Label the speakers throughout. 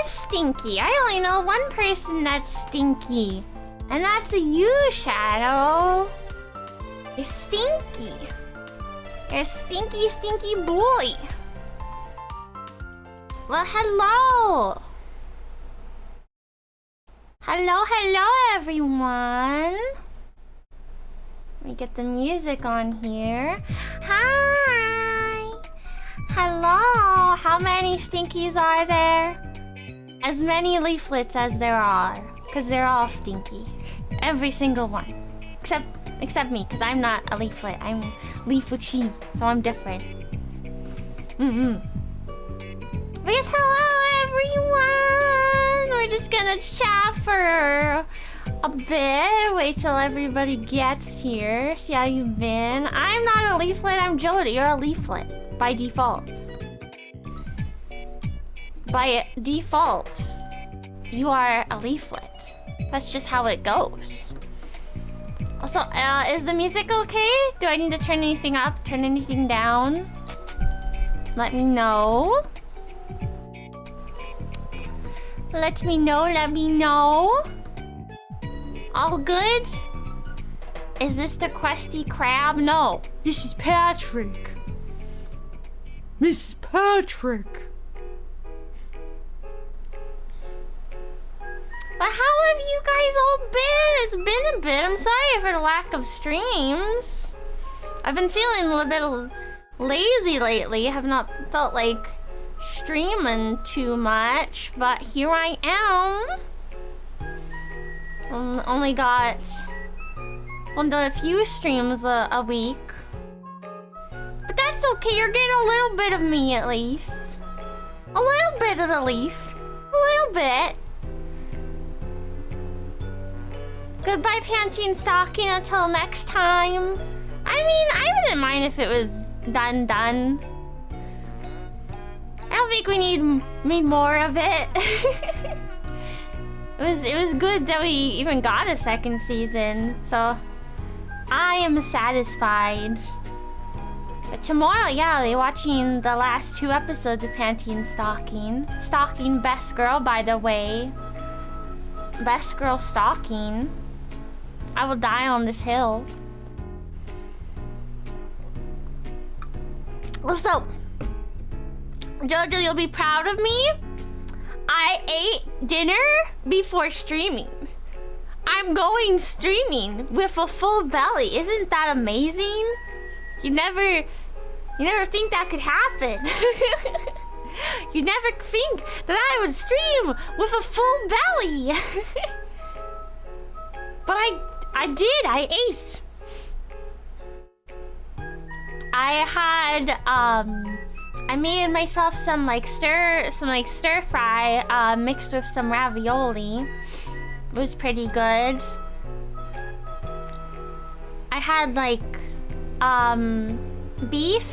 Speaker 1: is stinky. I only know one person that's stinky. And that's you, Shadow. You're stinky. You're a stinky, stinky boy. Well, hello. Hello, everyone. Let me get the music on here. Hi. Hello. How many stinkies are there? As many leaflets as there are. Because they're all stinky. Every single one. Except me, because I'm not a leaflet. I'm Leafuchii, so I'm different. But yes, hello everyone! We're just gonna chat for a bit. Wait till everybody gets here. See how you've been. I'm not a leaflet, I'm Jody. You're a leaflet. By default. By default. You are a leaflet. That's just how it goes. Also, is the music okay? Do I need to turn anything up? Turn anything down? Let me know. Let me know. All good? Is this the Krusty Krab? No. This is Patrick. Miss Patrick. But how have you guys all been? It's been a bit. I'm sorry for the lack of streams. I've been feeling a little bit lazy lately. I have not felt like streaming too much, but here I am. Only got a few streams a week. But that's okay. You're getting a little bit of me at least. A little bit of the leaf. A little bit. Goodbye, Pantene Stocking, until next time. I mean, I wouldn't mind if it was done. I don't think we need more of it. It was good that we even got a second season, so I am satisfied. But tomorrow, yeah, I'll be watching the last 2 episodes of Pantene Stocking. Stocking best girl, by the way. Best girl stalking. I will die on this hill. So, Jojo, you'll be proud of me. I ate dinner before streaming. I'm going streaming with a full belly. Isn't that amazing? You never think that could happen. You never think that I would stream with a full belly. But I did. I ate. I had I made myself some stir fry mixed with some ravioli. It was pretty good. I had beef,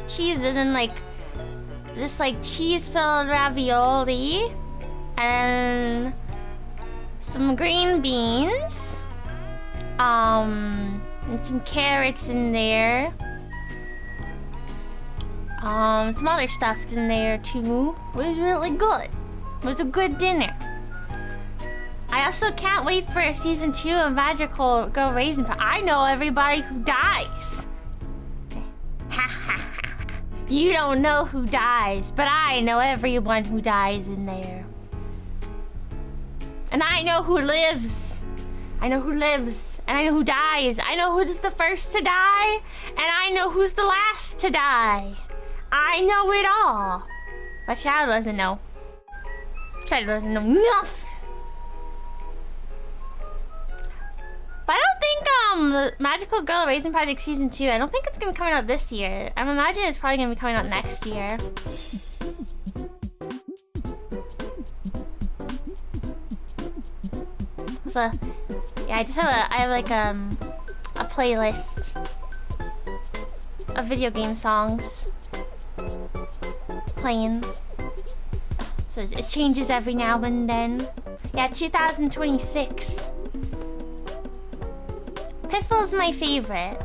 Speaker 1: cheese, and then just cheese-filled ravioli, and some green beans, and some carrots in there. Some other stuff in there too. It was really good. It was a good dinner. I also can't wait for season 2 of Magical Girl Raisin Pie. I know everybody who dies. You don't know who dies, but I know everyone who dies in there. And I know who lives. I know who lives. And I know who dies. I know who's the first to die. And I know who's the last to die. I know it all. But Shadow doesn't know. Shadow doesn't know nothing. But I don't think the Magical Girl Raisin Project Season 2, I don't think it's gonna be coming out this year. I'm imagining it's probably gonna be coming out next year. So yeah, I have a playlist of video game songs playing. So it changes every now and then. Yeah, 2026. Piffle's my favorite.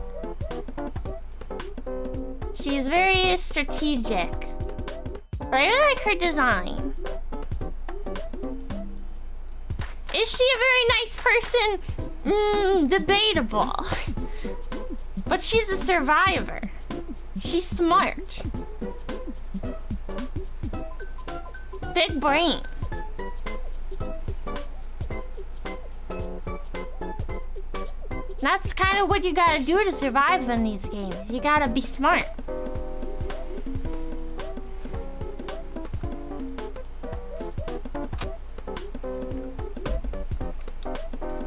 Speaker 1: She's very strategic. But I really like her design. Is she a very nice person? Debatable. But she's a survivor. She's smart. Big brain. That's kind of what you gotta do to survive in these games. You gotta be smart.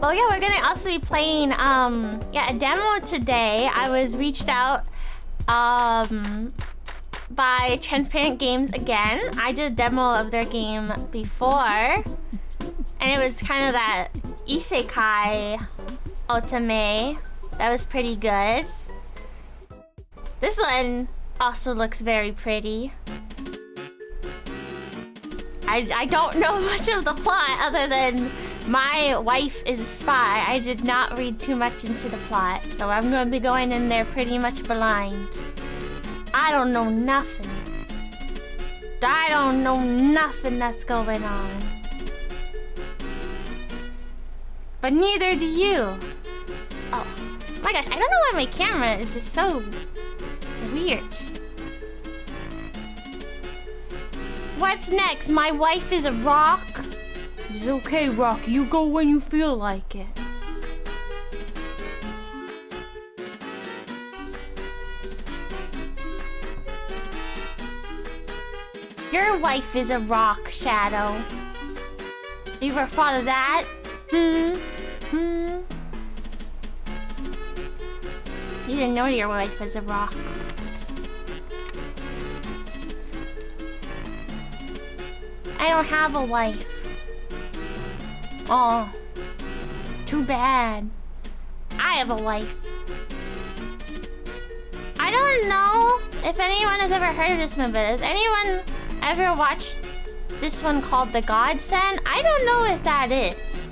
Speaker 1: Oh yeah, we're gonna also be playing a demo today. I was reached out by Transparent Games again. I did a demo of their game before, and it was kind of that isekai otome. That was pretty good. This one also looks very pretty. I don't know much of the plot other than my wife is a spy. I did not read too much into the plot, so I'm going to be going in there pretty much blind. I don't know nothing. I don't know nothing that's going on. But neither do you. Oh my gosh, I don't know why my camera is just so weird. What's next? My wife is a rock? It's okay, Rock. You go when you feel like it. Your wife is a rock, Shadow. You ever thought of that? You didn't know your wife was a rock. I don't have a wife. Oh, too bad. I have a wife. I don't know if anyone has ever heard of this movie. Has anyone ever watched this one called The Godsend? I don't know if that is.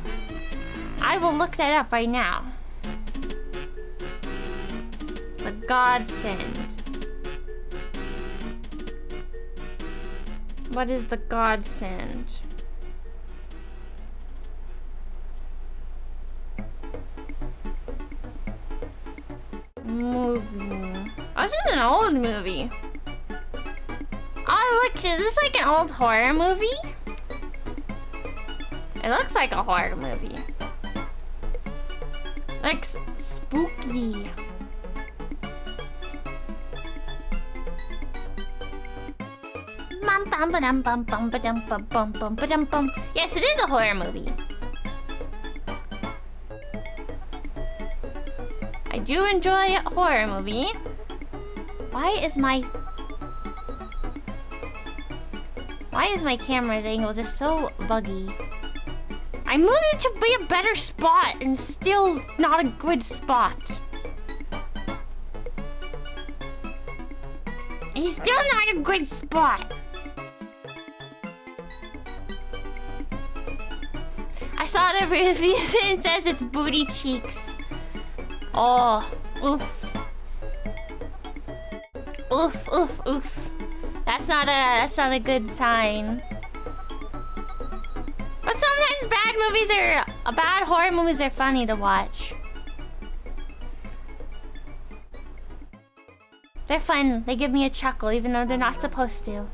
Speaker 1: I will look that up right now. The Godsend. What is The Godsend? Movie. Oh, this is an old movie. Oh, look, is this like an old horror movie? It looks like a horror movie. Looks spooky. Yes, it is a horror movie. I do enjoy a horror movie. Why is my camera angle just so buggy? I moved it to be a better spot and still not a good spot. It's still not a good spot. I saw the review and it says it's booty cheeks. Oh, oof. Oof, oof, oof. That's not a good sign. But sometimes bad horror movies are funny to watch. They're fun. They give me a chuckle even though they're not supposed to.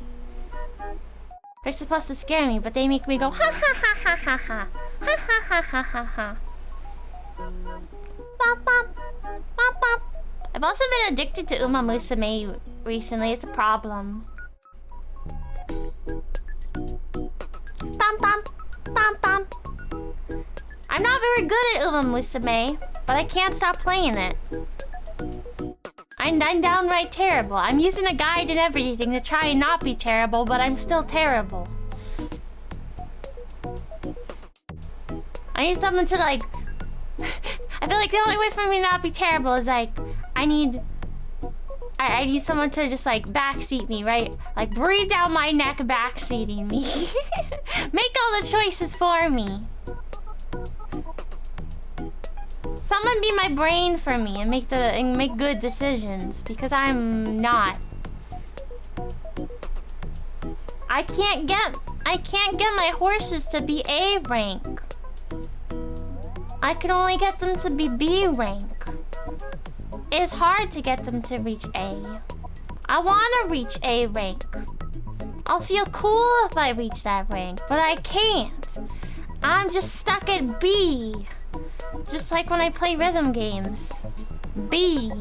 Speaker 1: They're supposed to scare me, but they make me go ha ha ha ha ha ha ha ha ha ha ha. Bop, bop, bop, bop. I've also been addicted to Uma Musume recently. It's a problem. Bum, bum, bum, bum. I'm not very good at Uma Musume, but I can't stop playing it. I'm downright terrible. I'm using a guide and everything to try and not be terrible, but I'm still terrible. I need someone to like... I feel like the only way for me to not be terrible is like... I need someone to just like backseat me, right? Like breathe down my neck, backseating me. Make all the choices for me. Someone be my brain for me and make good decisions because I'm not. I can't get my horses to be A rank. I can only get them to be B rank. It's hard to get them to reach A. I want to reach A rank. I'll feel cool if I reach that rank, but I can't. I'm just stuck at B. Just like when I play rhythm games. B.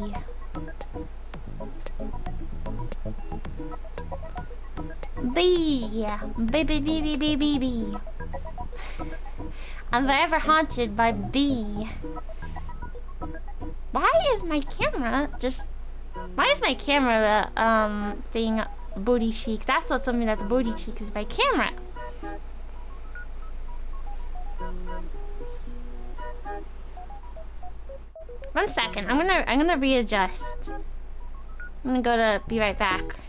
Speaker 1: B. B, B, B, B, B, B, B. I'm forever haunted by B. Why is my camera thing booty cheeks? That's what's something that's booty cheeks is my camera. One second, I'm gonna readjust. I'm gonna go to be right back.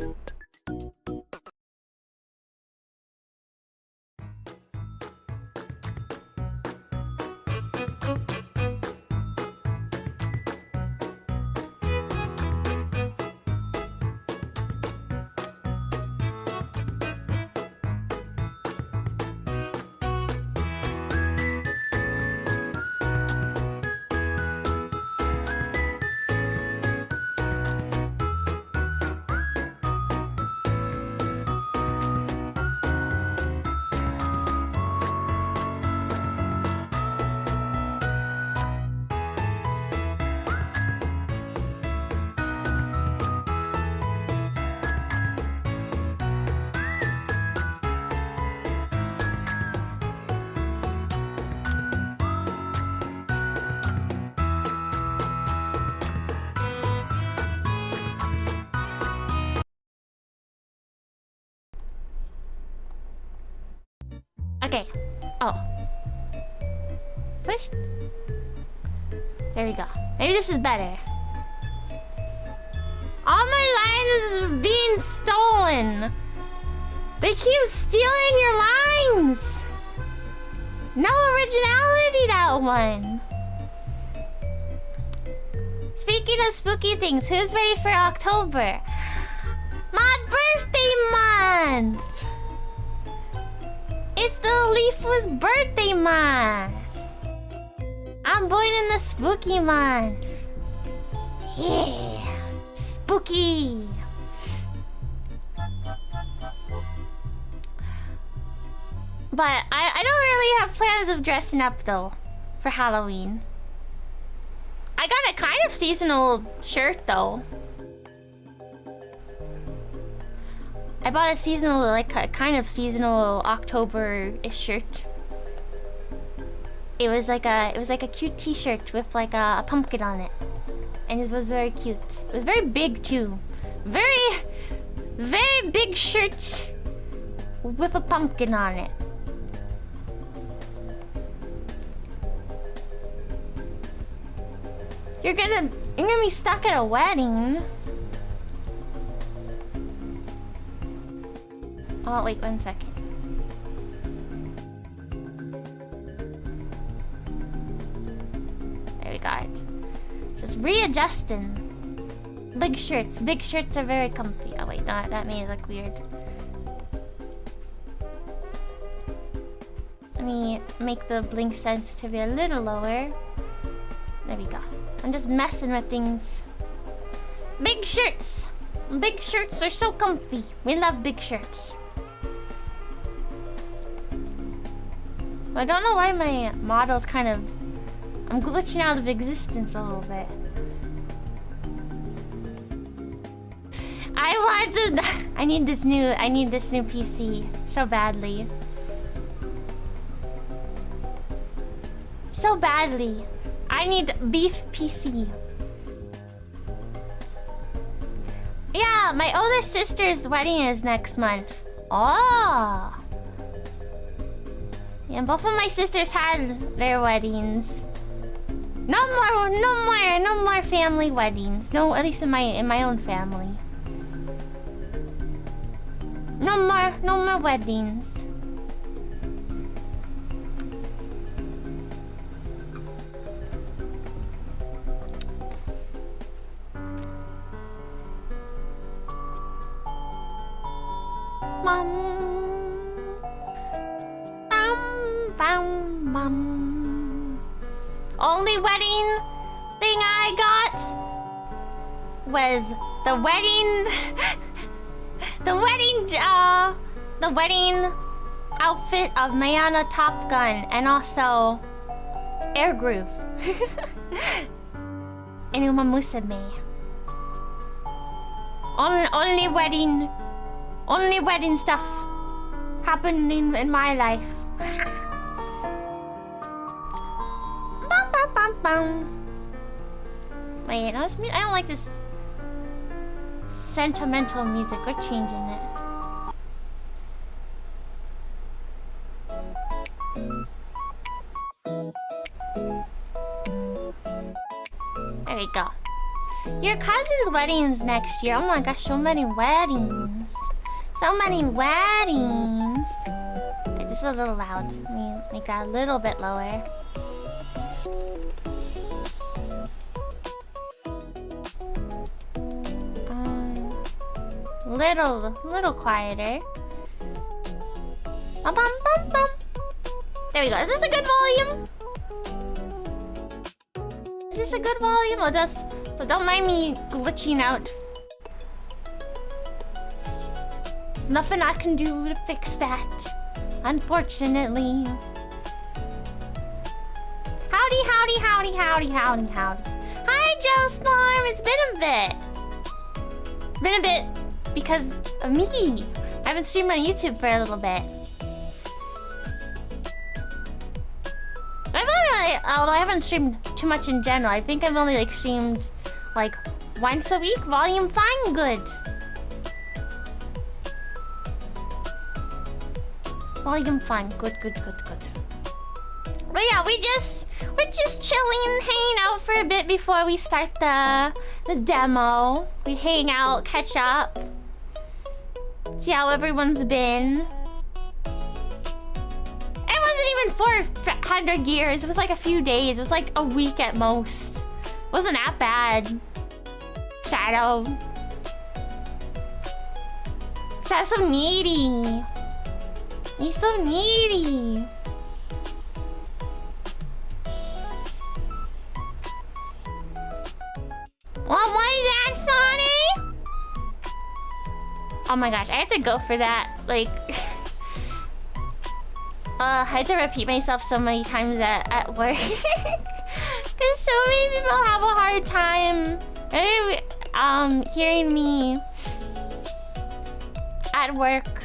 Speaker 1: Okay. Oh. First. There we go. Maybe this is better. All my lines are being stolen. They keep stealing your lines. No originality, that one. Speaking of spooky things, who's ready for October? My birthday month! It's the Leafu's birthday month! I'm born in the spooky month. Yeah! Spooky! But I don't really have plans of dressing up though for Halloween. I got a kind of seasonal shirt though. I bought a seasonal, like a kind of seasonal October-ish shirt. It was like a cute T-shirt with like a pumpkin on it, and it was very cute. It was very big too, very big shirt with a pumpkin on it. You're gonna be stuck at a wedding. Oh, wait 1 second. There we go. Just readjusting. Big shirts are very comfy. Oh wait, no, that made it look weird. Let me make the blink sensitivity a little lower. There we go. I'm just messing with things. Big shirts! Big shirts are so comfy. We love big shirts. I don't know why my model's kind of... I'm glitching out of existence a little bit. I need this new PC so badly. So badly. I need beef PC. Yeah, my older sister's wedding is next month. Oh. Yeah, both of my sisters had their weddings. No more family weddings. No, at least in my own family. No more weddings. Mom. bum, bum. Only wedding thing I got was the wedding, the wedding outfit of Mayana Top Gun, and also Air Groove. And Uma Musume. Only wedding stuff happening in my life. Bum, bum, bum, bum. Wait, no, I don't like this sentimental music. We're changing it. There we go. Your cousin's wedding's next year. Oh my gosh, so many weddings. So many weddings. Wait, this is a little loud. Let me make that a little bit lower. Little quieter. Bum, bum, bum, bum. There we go. Is this a good volume? Is this a good volume? Or just... So don't mind me glitching out. There's nothing I can do to fix that, unfortunately. Howdy, howdy, howdy, howdy, howdy, howdy. Hi, Joe Storm. It's been a bit. It's been a bit because of me. I haven't streamed on YouTube for a little bit. Although I haven't streamed too much in general. I think I've only like streamed like once a week. Volume fine, good. Volume fine, good. But yeah, we're just chilling, hanging out for a bit before we start the demo. We hang out, catch up, see how everyone's been. It wasn't even 400 years. It was like a few days. It was like a week at most. It wasn't that bad. Shadow. Shadow's so needy. He's so needy. What is that, Sonny? Oh my gosh, I have to go for that. Like... I had to repeat myself so many times at work. Because so many people have a hard time hearing me at work.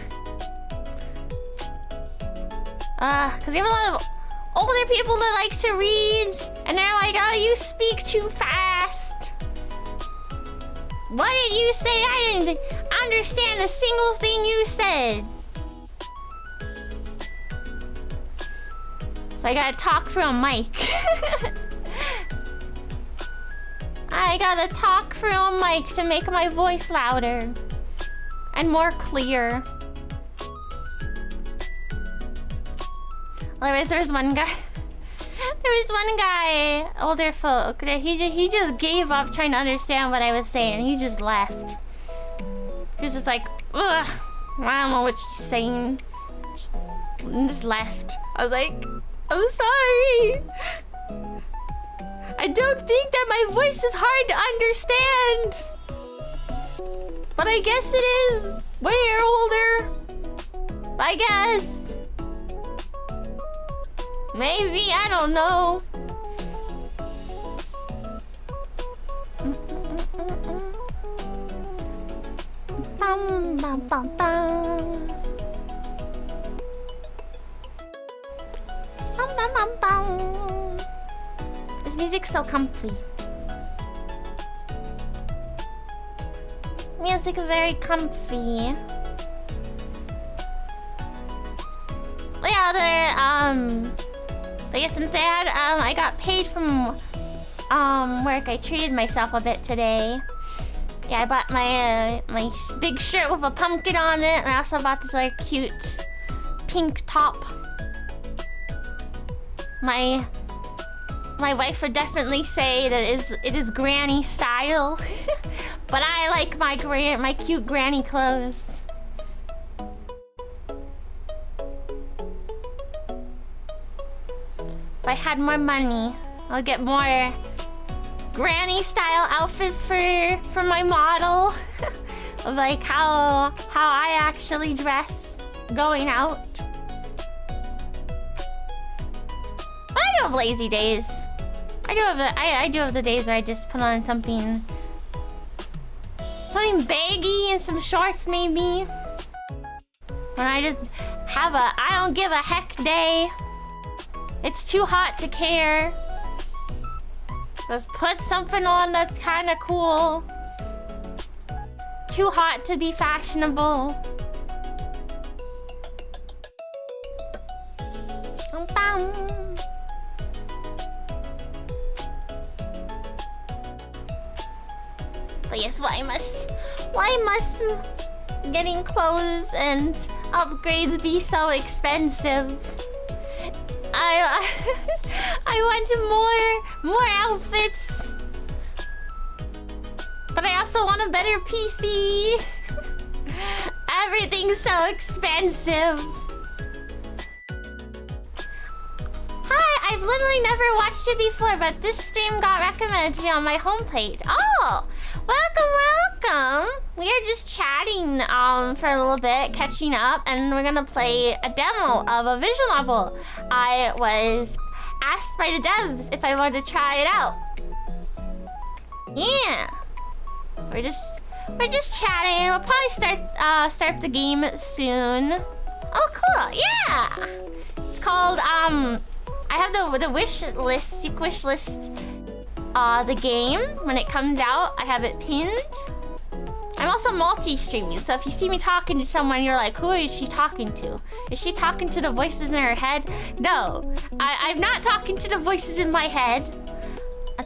Speaker 1: Because we have a lot of older people that like to read. And they're like, oh, you speak too fast. What did you say? I didn't understand a single thing you said. So I gotta talk through a mic. I gotta talk through a mic to make my voice louder and more clear. Otherwise, there's one guy. There was one guy, older folk, that he just gave up trying to understand what I was saying. He just left. He was just like, ugh, I don't know what she's saying. Just left. I was like, I'm sorry. I don't think that my voice is hard to understand. But I guess it is when you're older. I guess. Maybe, I don't know. Bum, bum, bum, bum. Bum, bum, bum, bum. This music's so comfy. Music very comfy. Yeah, like since I got paid from work, I treated myself a bit today. Yeah, I bought my my big shirt with a pumpkin on it, and I also bought this like cute pink top. My wife would definitely say that it is granny style, but I like my cute granny clothes. If I had more money, I'll get more granny style outfits for my model. Of like how I actually dress going out. But I do have lazy days. I do have the days where I just put on something baggy and some shorts maybe. When I just have a I don't give a heck day. It's too hot to care. Just put something on that's kind of cool. Too hot to be fashionable. But yes, why must getting clothes and upgrades be so expensive? I want more outfits. But I also want a better PC. Everything's so expensive. Hi, I've literally never watched it before, but this stream got recommended to me on my homepage. Oh, welcome. We are just chatting for a little bit, catching up, and we're gonna play a demo of a visual novel. I was asked by the devs if I wanted to try it out. Yeah. We're just chatting. We'll probably start the game soon. Oh, cool! Yeah. It's called I have the Wishlist. You Wishlist the game when it comes out. I have it pinned. I'm also multi-streaming, so if you see me talking to someone, you're like, who is she talking to? Is she talking to the voices in her head? No, I'm not talking to the voices in my head.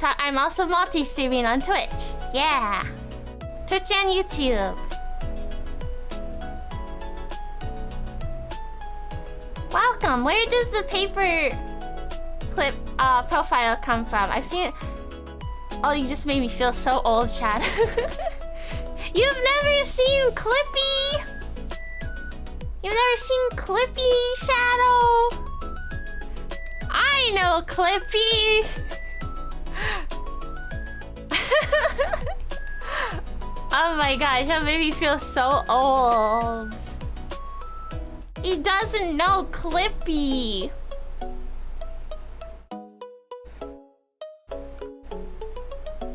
Speaker 1: I'm also multi-streaming on Twitch. Yeah. Twitch and YouTube. Welcome. Where does the paper clip profile come from? I've seen it. Oh, you just made me feel so old, Chad. You've never seen Clippy? You've never seen Clippy, Shadow? I know Clippy. Oh my gosh, that made me feel so old. He doesn't know Clippy.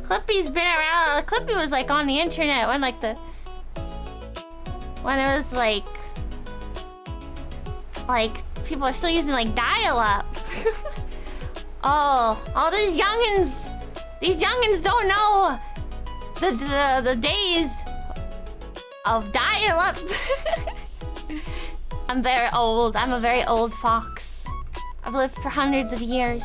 Speaker 1: Clippy's been around. Clippy was like on the internet when when it was like people are still using like dial-up. oh, these youngins don't know the days of dial-up. I'm very old. I'm a very old fox. I've lived for hundreds of years.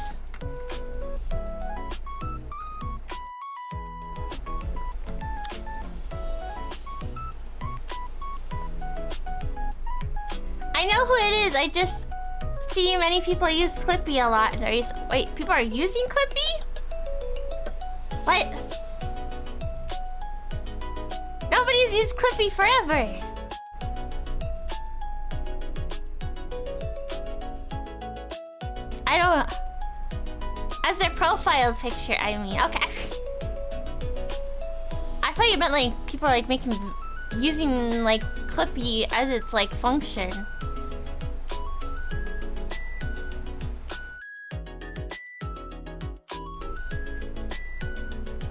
Speaker 1: I know who it is. I just see many people use Clippy a lot. Wait, people are using Clippy? What? Nobody's used Clippy forever. I don't... As their profile picture, I mean. Okay. I thought you meant like people like using like Clippy as its like function.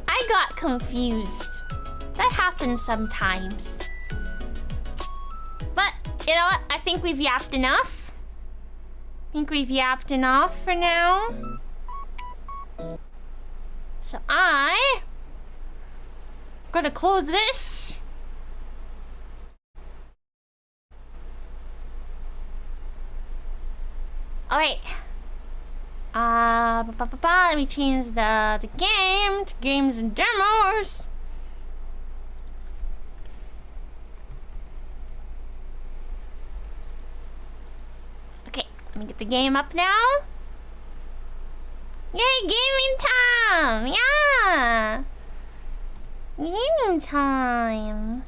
Speaker 1: I got confused. That happens sometimes. But you know what? I think we've yapped enough. For now. So I'm gonna close this. Alright. Let me change the game to games and demos. Let me get the game up now. Yay, gaming time! Yeah! Gaming time.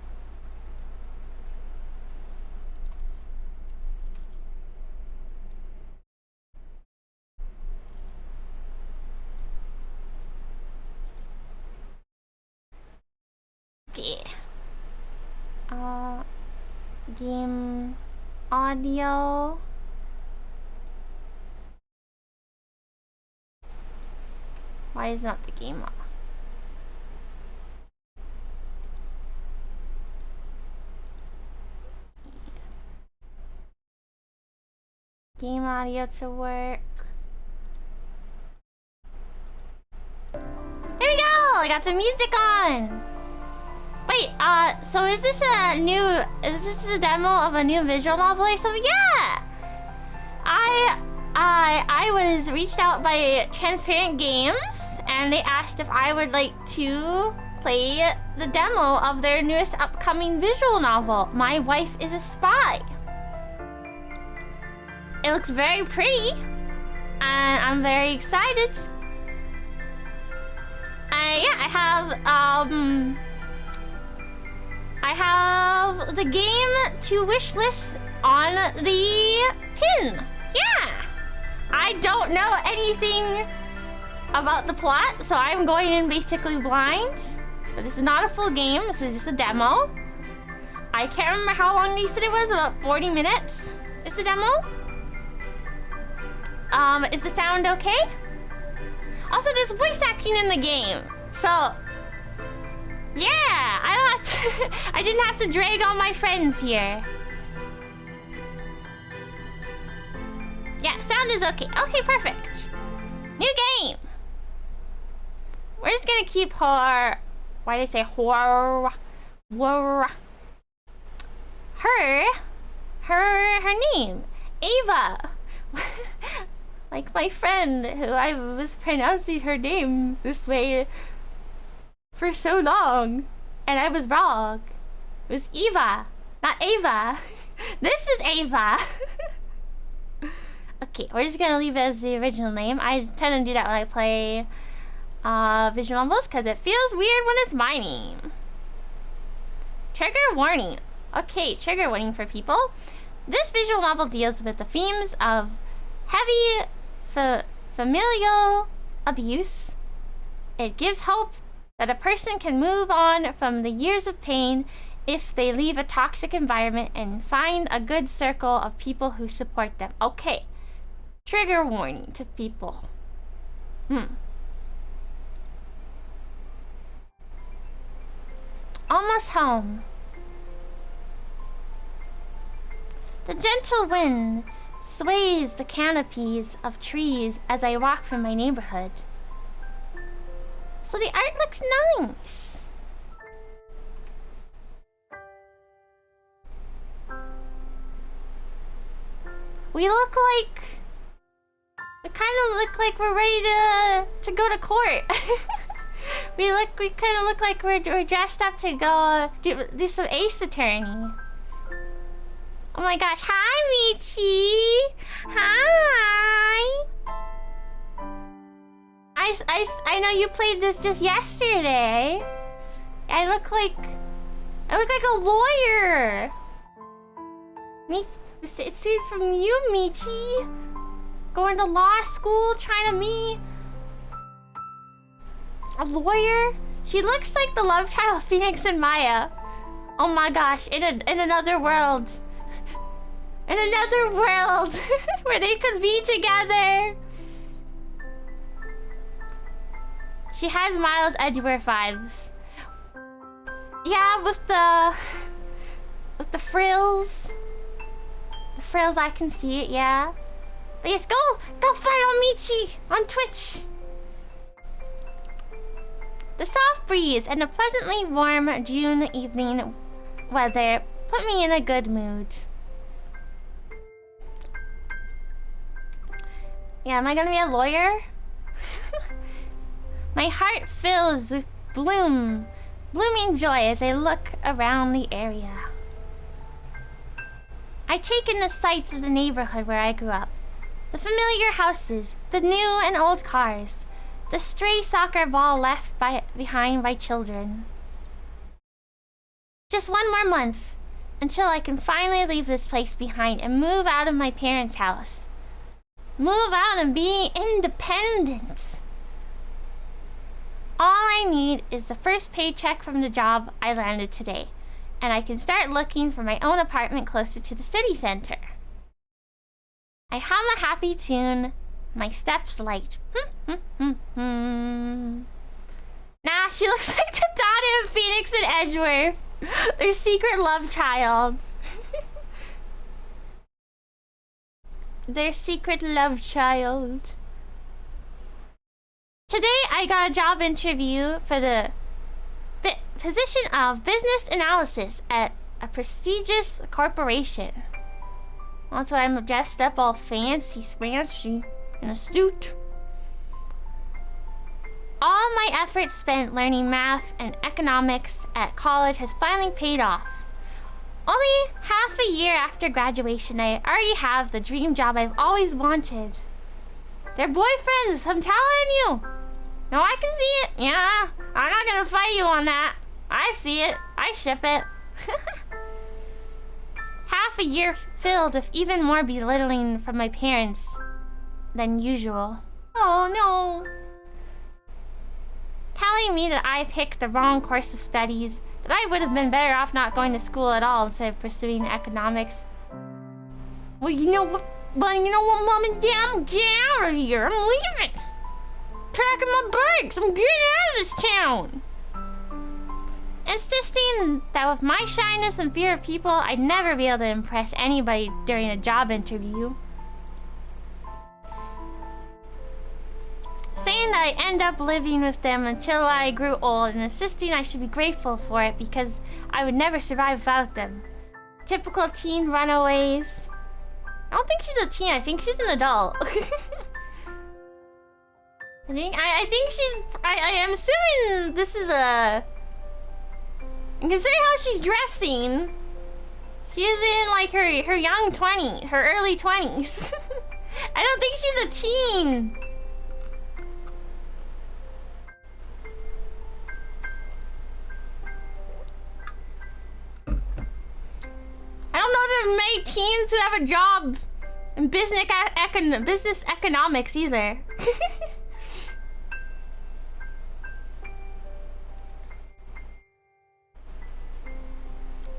Speaker 1: Okay. Game audio. Why is not the game on? Game audio to work. There we go! I got the music on! Wait, so is this a demo of a new visual novel or something? Yeah! I was reached out by Transparent Games, and they asked if I would like to play the demo of their newest upcoming visual novel, My Wife is a Spy. It looks very pretty, and I'm very excited. Yeah, I have the game to wishlist on the pin. Yeah, I don't know anything about the plot, so I'm going in basically blind. But this is not a full game. This is just a demo. I can't remember how long they said it was. About 40 minutes is the demo. Is the sound okay? Also, there's voice acting in the game, so yeah, I don't have to. I didn't have to drag all my friends here. Yeah, sound is okay. Okay, perfect. New game. We're just gonna keep her. Why did I say horror? Her name, Ava. Like my friend, who I was pronouncing her name this way for so long, and I was wrong. It was Eva, not Ava. This is Ava. Okay, we're just gonna leave it as the original name. I tend to do that when I play visual novels because it feels weird when it's my name. Trigger warning. Okay, trigger warning for people. This visual novel deals with the themes of heavy familial abuse. It gives hope that a person can move on from the years of pain if they leave a toxic environment and find a good circle of people who support them. Okay. Trigger warning to people. Almost home. The gentle wind sways the canopies of trees as I walk from my neighborhood. So the art looks nice. We kind of look like we're ready to go to court. we kind of look like we're dressed up to go do some ace attorney. Oh my gosh, hi Michi! Hi! I know you played this just yesterday. I look like a lawyer. It's from you, Michi. Going to law school, trying to be a lawyer. She looks like the love child of Phoenix and Maya. Oh my gosh, in another world. In another world where they could be together. She has Miles Edgeworth vibes. Yeah, with the frills. The frills, I can see it, yeah. But yes, go follow Michi on Twitch. The soft breeze and the pleasantly warm June evening weather put me in a good mood. Yeah, am I gonna be a lawyer? My heart fills with blooming joy as I look around the area. I take in the sights of the neighborhood where I grew up. The familiar houses, the new and old cars, the stray soccer ball left behind by children. Just one more month until I can finally leave this place behind and move out of my parents' house. Move out and be independent. All I need is the first paycheck from the job I landed today, and I can start looking for my own apartment closer to the city center. I hum a happy tune, my steps light. Nah, she looks like the daughter of Phoenix and Edgeworth. Their secret love child. Their secret love child. Today I got a job interview for the position of business analysis at a prestigious corporation. That's why I'm dressed up all fancy smancy in a suit. All my effort spent learning math and economics at college has finally paid off. Only half a year after graduation, I already have the dream job I've always wanted. They're boyfriends, I'm telling you. No, I can see it. Yeah, I'm not gonna fight you on that. I see it. I ship it. Half a year filled with even more belittling from my parents than usual. Oh no. Telling me that I picked the wrong course of studies, that I would have been better off not going to school at all instead of pursuing economics. Well, you know what, Mom and Dad, I'm getting out of here. I'm leaving. Packing my bags. I'm getting out of this town. Insisting that with my shyness and fear of people, I'd never be able to impress anybody during a job interview. Saying that I end up living with them until I grew old, and insisting I should be grateful for it because I would never survive without them. Typical teen runaways. I don't think she's a teen, I think she's an adult. I think she's... I am assuming this is a... And considering how she's dressing, she is in like her young 20s, her early 20s. I don't think she's a teen. I don't know there are many teens who have a job in business economics either.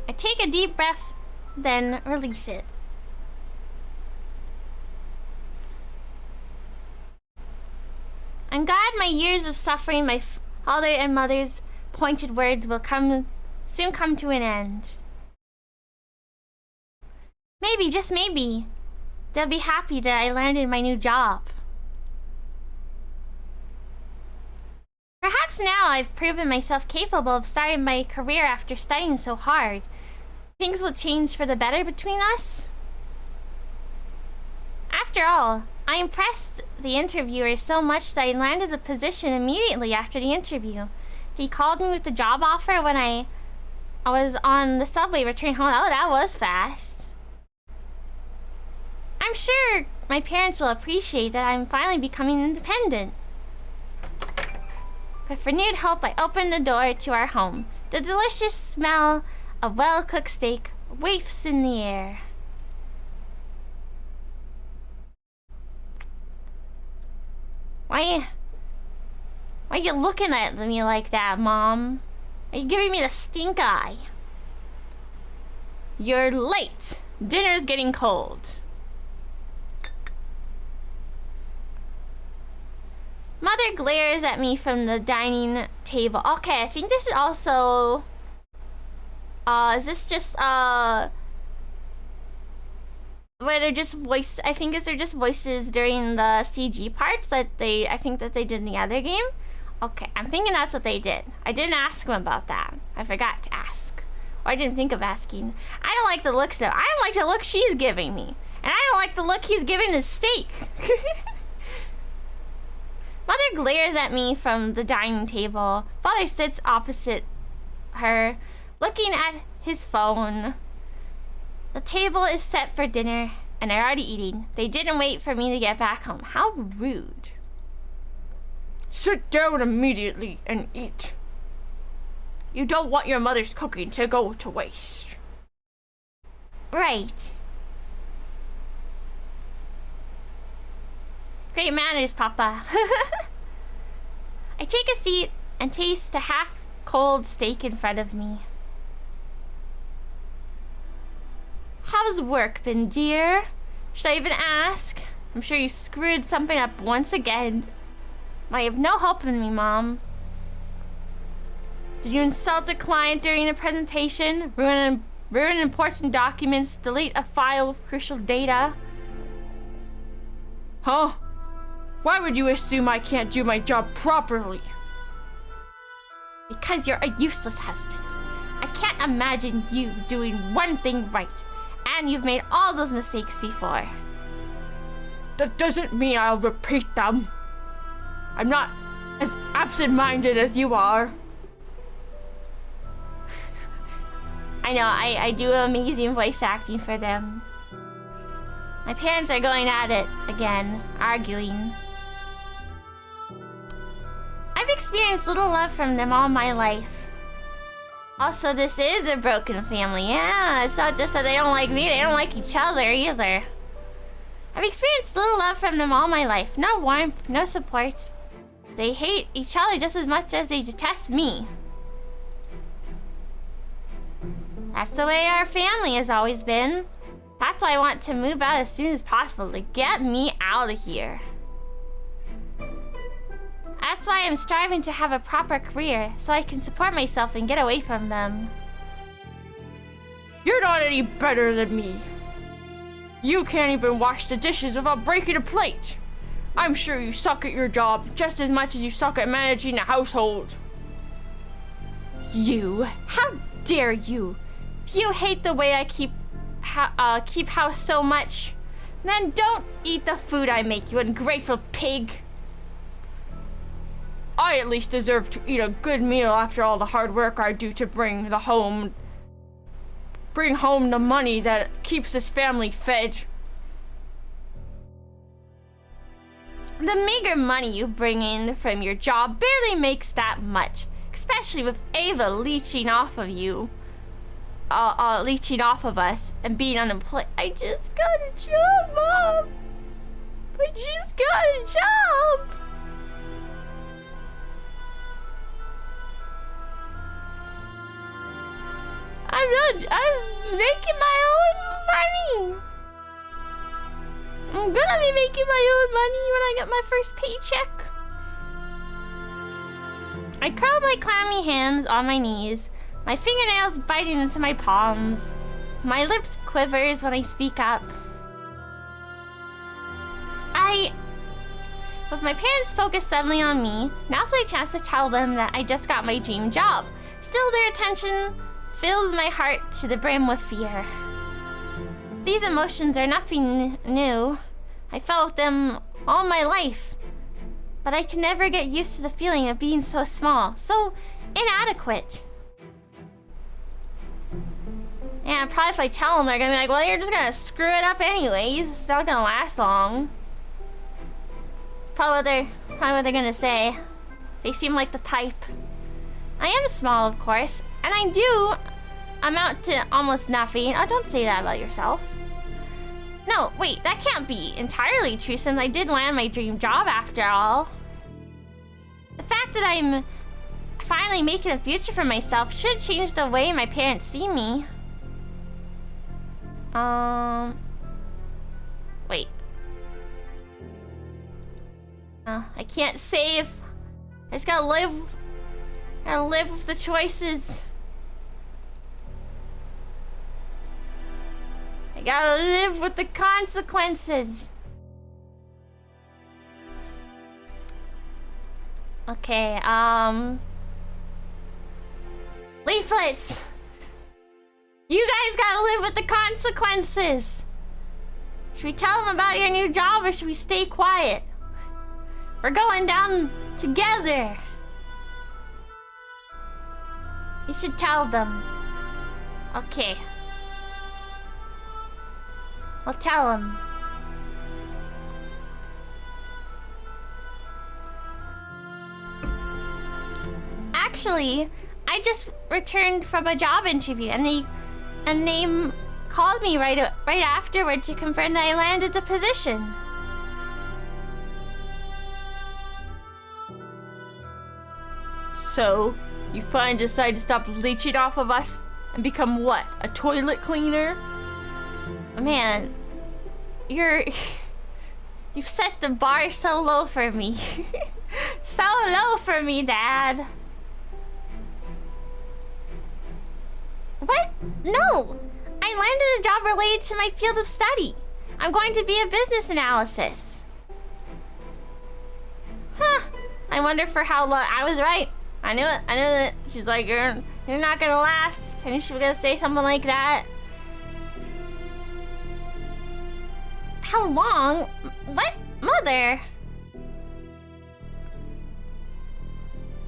Speaker 1: I take a deep breath, then release it. I'm glad my years of suffering, my father and mother's pointed words will soon come to an end. Maybe, just maybe, they'll be happy that I landed my new job. Perhaps now I've proven myself capable of starting my career after studying so hard. Things will change for the better between us. After all, I impressed the interviewer so much that I landed the position immediately after the interview. He called me with the job offer when I was on the subway returning home. Oh, that was fast. I'm sure my parents will appreciate that I'm finally becoming independent. With renewed hope, I opened the door to our home. The delicious smell of well-cooked steak wafts in the air. Why are you looking at me like that, Mom? Are you giving me the stink eye? You're late. Dinner's getting cold. Mother glares at me from the dining table. Okay, I think this is also... is this just, where they're just voice... I think they're just voices during the CG parts that I think that they did in the other game. Okay, I'm thinking that's what they did. I didn't ask them about that. I forgot to ask. Or I didn't think of asking. I don't like the looks though. I don't like the look she's giving me. And I don't like the look he's giving his steak. Mother glares at me from the dining table. Father sits opposite her, looking at his phone. The table is set for dinner, and they're already eating. They didn't wait for me to get back home. How rude. Sit down immediately and eat. You don't want your mother's cooking to go to waste. Right. Great manners, Papa. I take a seat and taste the half-cold steak in front of me. How's work been, dear? Should I even ask? I'm sure you screwed something up once again. I have no hope in me, Mom. Did you insult a client during the presentation? Ruin important documents? Delete a file with crucial data? Huh? Why would you assume I can't do my job properly? Because you're a useless husband. I can't imagine you doing one thing right. And you've made all those mistakes before. That doesn't mean I'll repeat them. I'm not as absent-minded as you are. I know, I do amazing voice acting for them. My parents are going at it again, arguing. I've experienced little love from them all my life. Also, this is a broken family. Yeah, it's not just that they don't like me, they don't like each other either. I've experienced little love from them all my life. No warmth, no support. They hate each other just as much as they detest me. That's the way our family has always been. That's why I want to move out as soon as possible, to get me out of here. That's why I'm striving to have a proper career, so I can support myself and get away from them. You're not any better than me. You can't even wash the dishes without breaking a plate. I'm sure you suck at your job just as much as you suck at managing a household. You? How dare you? If you hate the way I keep house so much, then don't eat the food I make, you ungrateful pig. I at least deserve to eat a good meal after all the hard work I do to bring home the money that keeps this family fed. The meager money you bring in from your job barely makes that much, especially with Ava leeching off of you. Leeching off of us and being unemployed. I just got a job, Mom. I just got a job. I'm making my own money. I'm gonna be making my own money when I get my first paycheck. I curl my clammy hands on my knees, my fingernails biting into my palms. My lips quivers when I speak up. With my parents focused suddenly on me, now's my chance to tell them that I just got my dream job. Still, their attention fills my heart to the brim with fear. These emotions are nothing new. I felt them all my life. But I can never get used to the feeling of being so small, so inadequate. And probably if I tell them, they're gonna be like, well, you're just gonna screw it up anyways. It's not gonna last long. It's probably what they're gonna say. They seem like the type. I am small, of course, and I do amount to almost nothing. Oh, don't say that about yourself. No, wait, that can't be entirely true since I did land my dream job after all. The fact that I'm finally making a future for myself should change the way my parents see me. Wait. I can't save. I just gotta live with the choices. I gotta live with the consequences. Okay, leaflets! You guys gotta live with the consequences! Should we tell them about your new job or should we stay quiet? We're going down together. You should tell them. Okay. I'll tell them. Actually, I just returned from a job interview and they called me right afterward to confirm that I landed the position. So, you finally decide to stop leeching off of us and become what? A toilet cleaner? Man, you've set the bar so low for me. So low for me, Dad. What? No! I landed a job related to my field of study. I'm going to be a business analysis. Huh. I wonder for how long. I was right. I knew it. I knew it. She's like, you're not gonna last. I knew she was gonna say something like that. How long? What? Mother?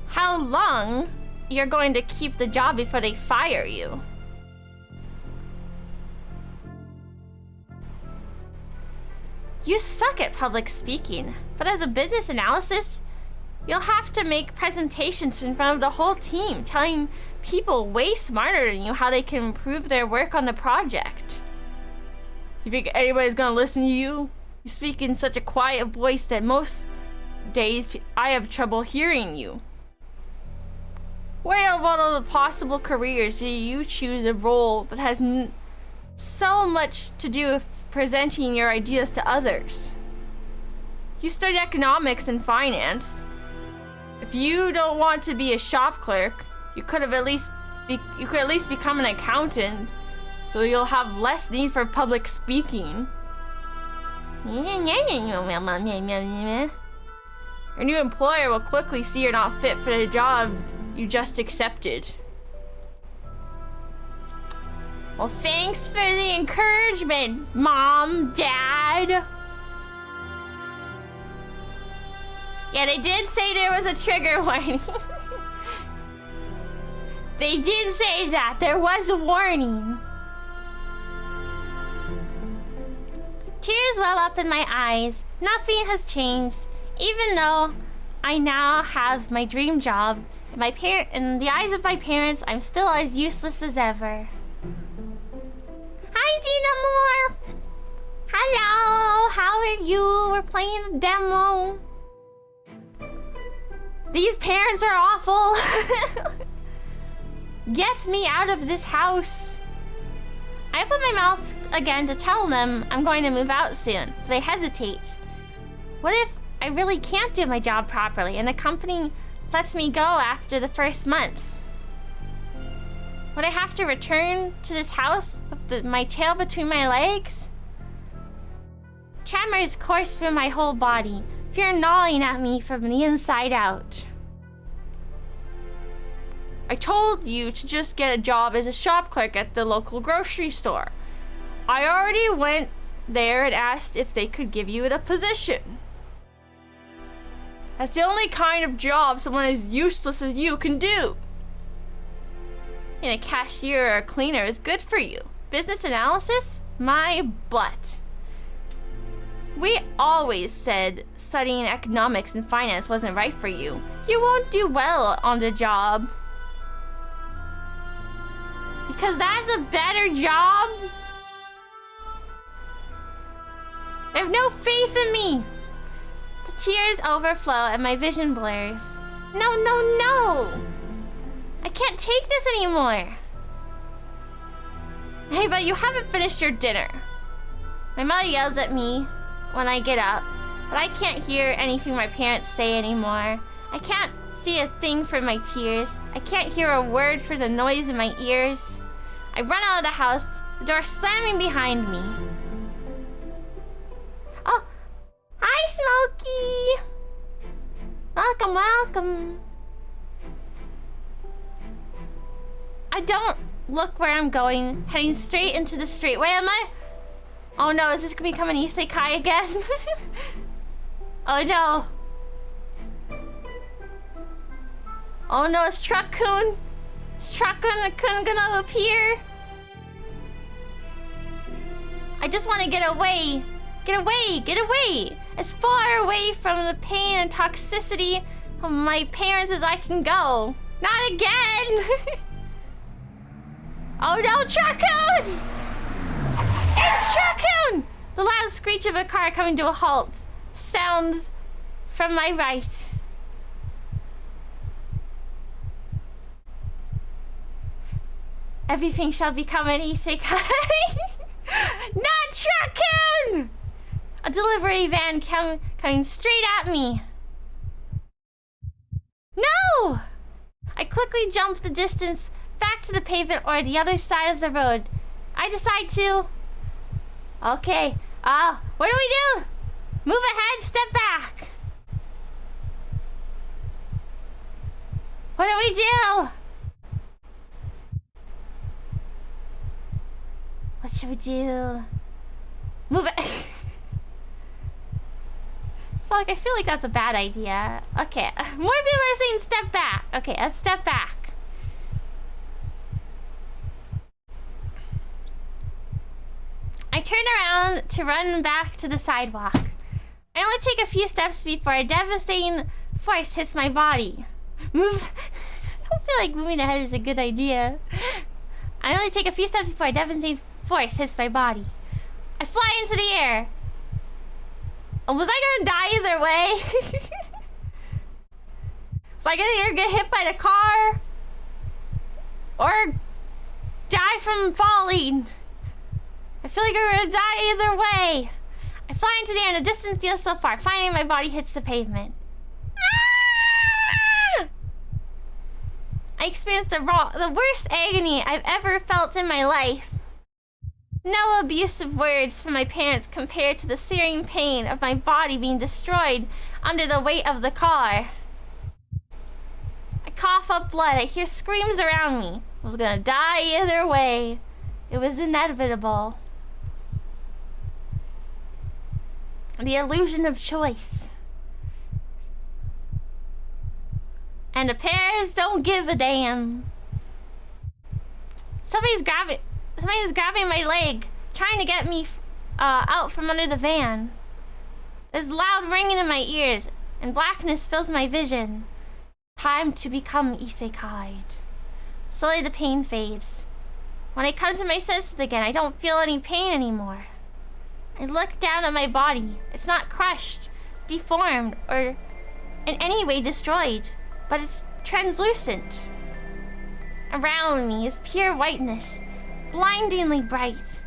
Speaker 1: How long you're going to keep the job before they fire you? You suck at public speaking, but as a business analyst, you'll have to make presentations in front of the whole team, telling people way smarter than you how they can improve their work on the project. You think anybody's gonna listen to you? You speak in such a quiet voice that most days I have trouble hearing you. Where of all of the possible careers do you choose a role that has so much to do with presenting your ideas to others? You studied economics and finance. If you don't want to be a shop clerk, you could at least become an accountant, so you'll have less need for public speaking. Your new employer will quickly see you're not fit for the job you just accepted. Well, thanks for the encouragement, Mom, Dad. Yeah, they did say there was a trigger warning. They did say that. There was a warning. Tears well up in my eyes. Nothing has changed. Even though I now have my dream job, in the eyes of my parents, I'm still as useless as ever. Hi, Xenomorph! Hello! How are you? We're playing a demo. These parents are awful. Get me out of this house. I open my mouth again to tell them I'm going to move out soon, but I hesitate. What if I really can't do my job properly and the company lets me go after the first month? Would I have to return to this house with my tail between my legs? Tremors course through my whole body, fear gnawing at me from the inside out. I told you to just get a job as a shop clerk at the local grocery store. I already went there and asked if they could give you a position. That's the only kind of job someone as useless as you can do. And a cashier or a cleaner is good for you. Business analysis? My butt. We always said studying economics and finance wasn't right for you. You won't do well on the job. Because that's a better job? They have no faith in me. The tears overflow and my vision blurs. No, no, no! I can't take this anymore. Hey, but you haven't finished your dinner. My mother yells at me when I get up, but I can't hear anything my parents say anymore. I can't see a thing for my tears. I can't hear a word for the noise in my ears. I run out of the house, the door slamming behind me. Oh, hi, Smokey. Welcome, welcome. I don't look where I'm going, heading straight into the street. Wait, am I? Oh no, is this gonna become an isekai again? Oh no. Oh no, is Truck-kun? Is Truck-kun gonna appear? I just want to get away. Get away, get away. As far away from the pain and toxicity of my parents as I can go. Not again! Oh no, Truck-kun! It's Truck-kun! The loud screech of a car coming to a halt sounds from my right. Everything shall become an isekai. Not Raccoon! A delivery van coming straight at me. No! I quickly jump the distance back to the pavement or the other side of the road. I decide to... Okay, what do we do? Move ahead, step back. What do we do? What should we do? Move it. So like, I feel like that's a bad idea. Okay, more people are saying step back. Okay, let's step back. I turn around to run back to the sidewalk. I only take a few steps before a devastating force hits my body. Move. I don't feel like moving ahead is a good idea. I only take a few steps before a devastating force hits my body. I fly into the air. Oh, was I gonna die either way? Was I gonna either get hit by the car or die from falling? I feel like I'm gonna die either way. I fly into the air and the distance feels so far. Finally, my body hits the pavement. Ah! I experienced the worst agony I've ever felt in my life. No abusive words from my parents compared to the searing pain of my body being destroyed under the weight of the car. I cough up blood. I hear screams around me. I was gonna die either way. It was inevitable. The illusion of choice. And the parents don't give a damn. Somebody's grabbing my leg, trying to get me out from under the van. There's loud ringing in my ears, and blackness fills my vision. Time to become isekai'd. Slowly the pain fades. When I come to my senses again, I don't feel any pain anymore. I look down at my body. It's not crushed, deformed, or in any way destroyed, but it's translucent. Around me is pure whiteness, blindingly bright.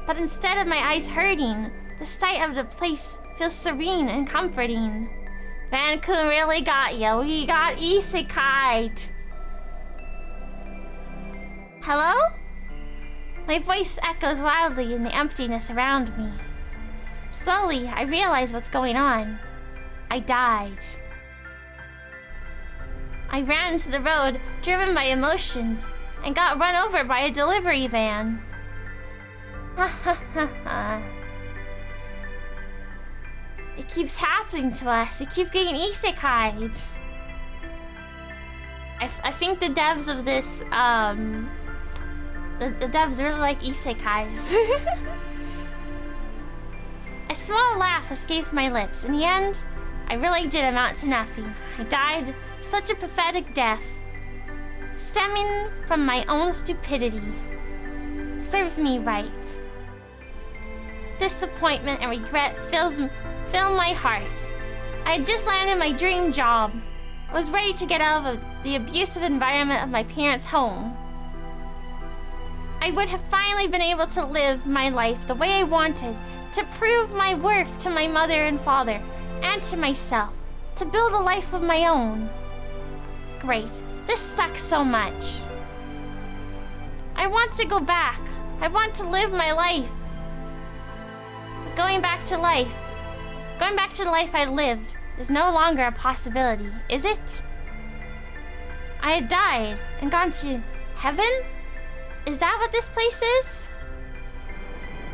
Speaker 1: But instead of my eyes hurting, the sight of the place feels serene and comforting. Van-kun really got ya. We got isekai'd. Hello? My voice echoes loudly in the emptiness around me. Slowly, I realize what's going on. I died. I ran into the road, driven by emotions, and got run over by a delivery van. Ha ha ha ha. It keeps happening to us. We keep getting isekai'd. I think the devs of this, the devs really like isekais. A small laugh escapes my lips. In the end, I really did amount to nothing. I died such a pathetic death, stemming from my own stupidity. Serves me right. Disappointment and regret fill my heart. I had just landed my dream job. I was ready to get out of the abusive environment of my parents' home. I would have finally been able to live my life the way I wanted, to prove my worth to my mother and father, and to myself, to build a life of my own. Great. This sucks so much. I want to go back. I want to live my life. But going back to the life I lived is no longer a possibility, is it? I had died and gone to heaven? Is that what this place is?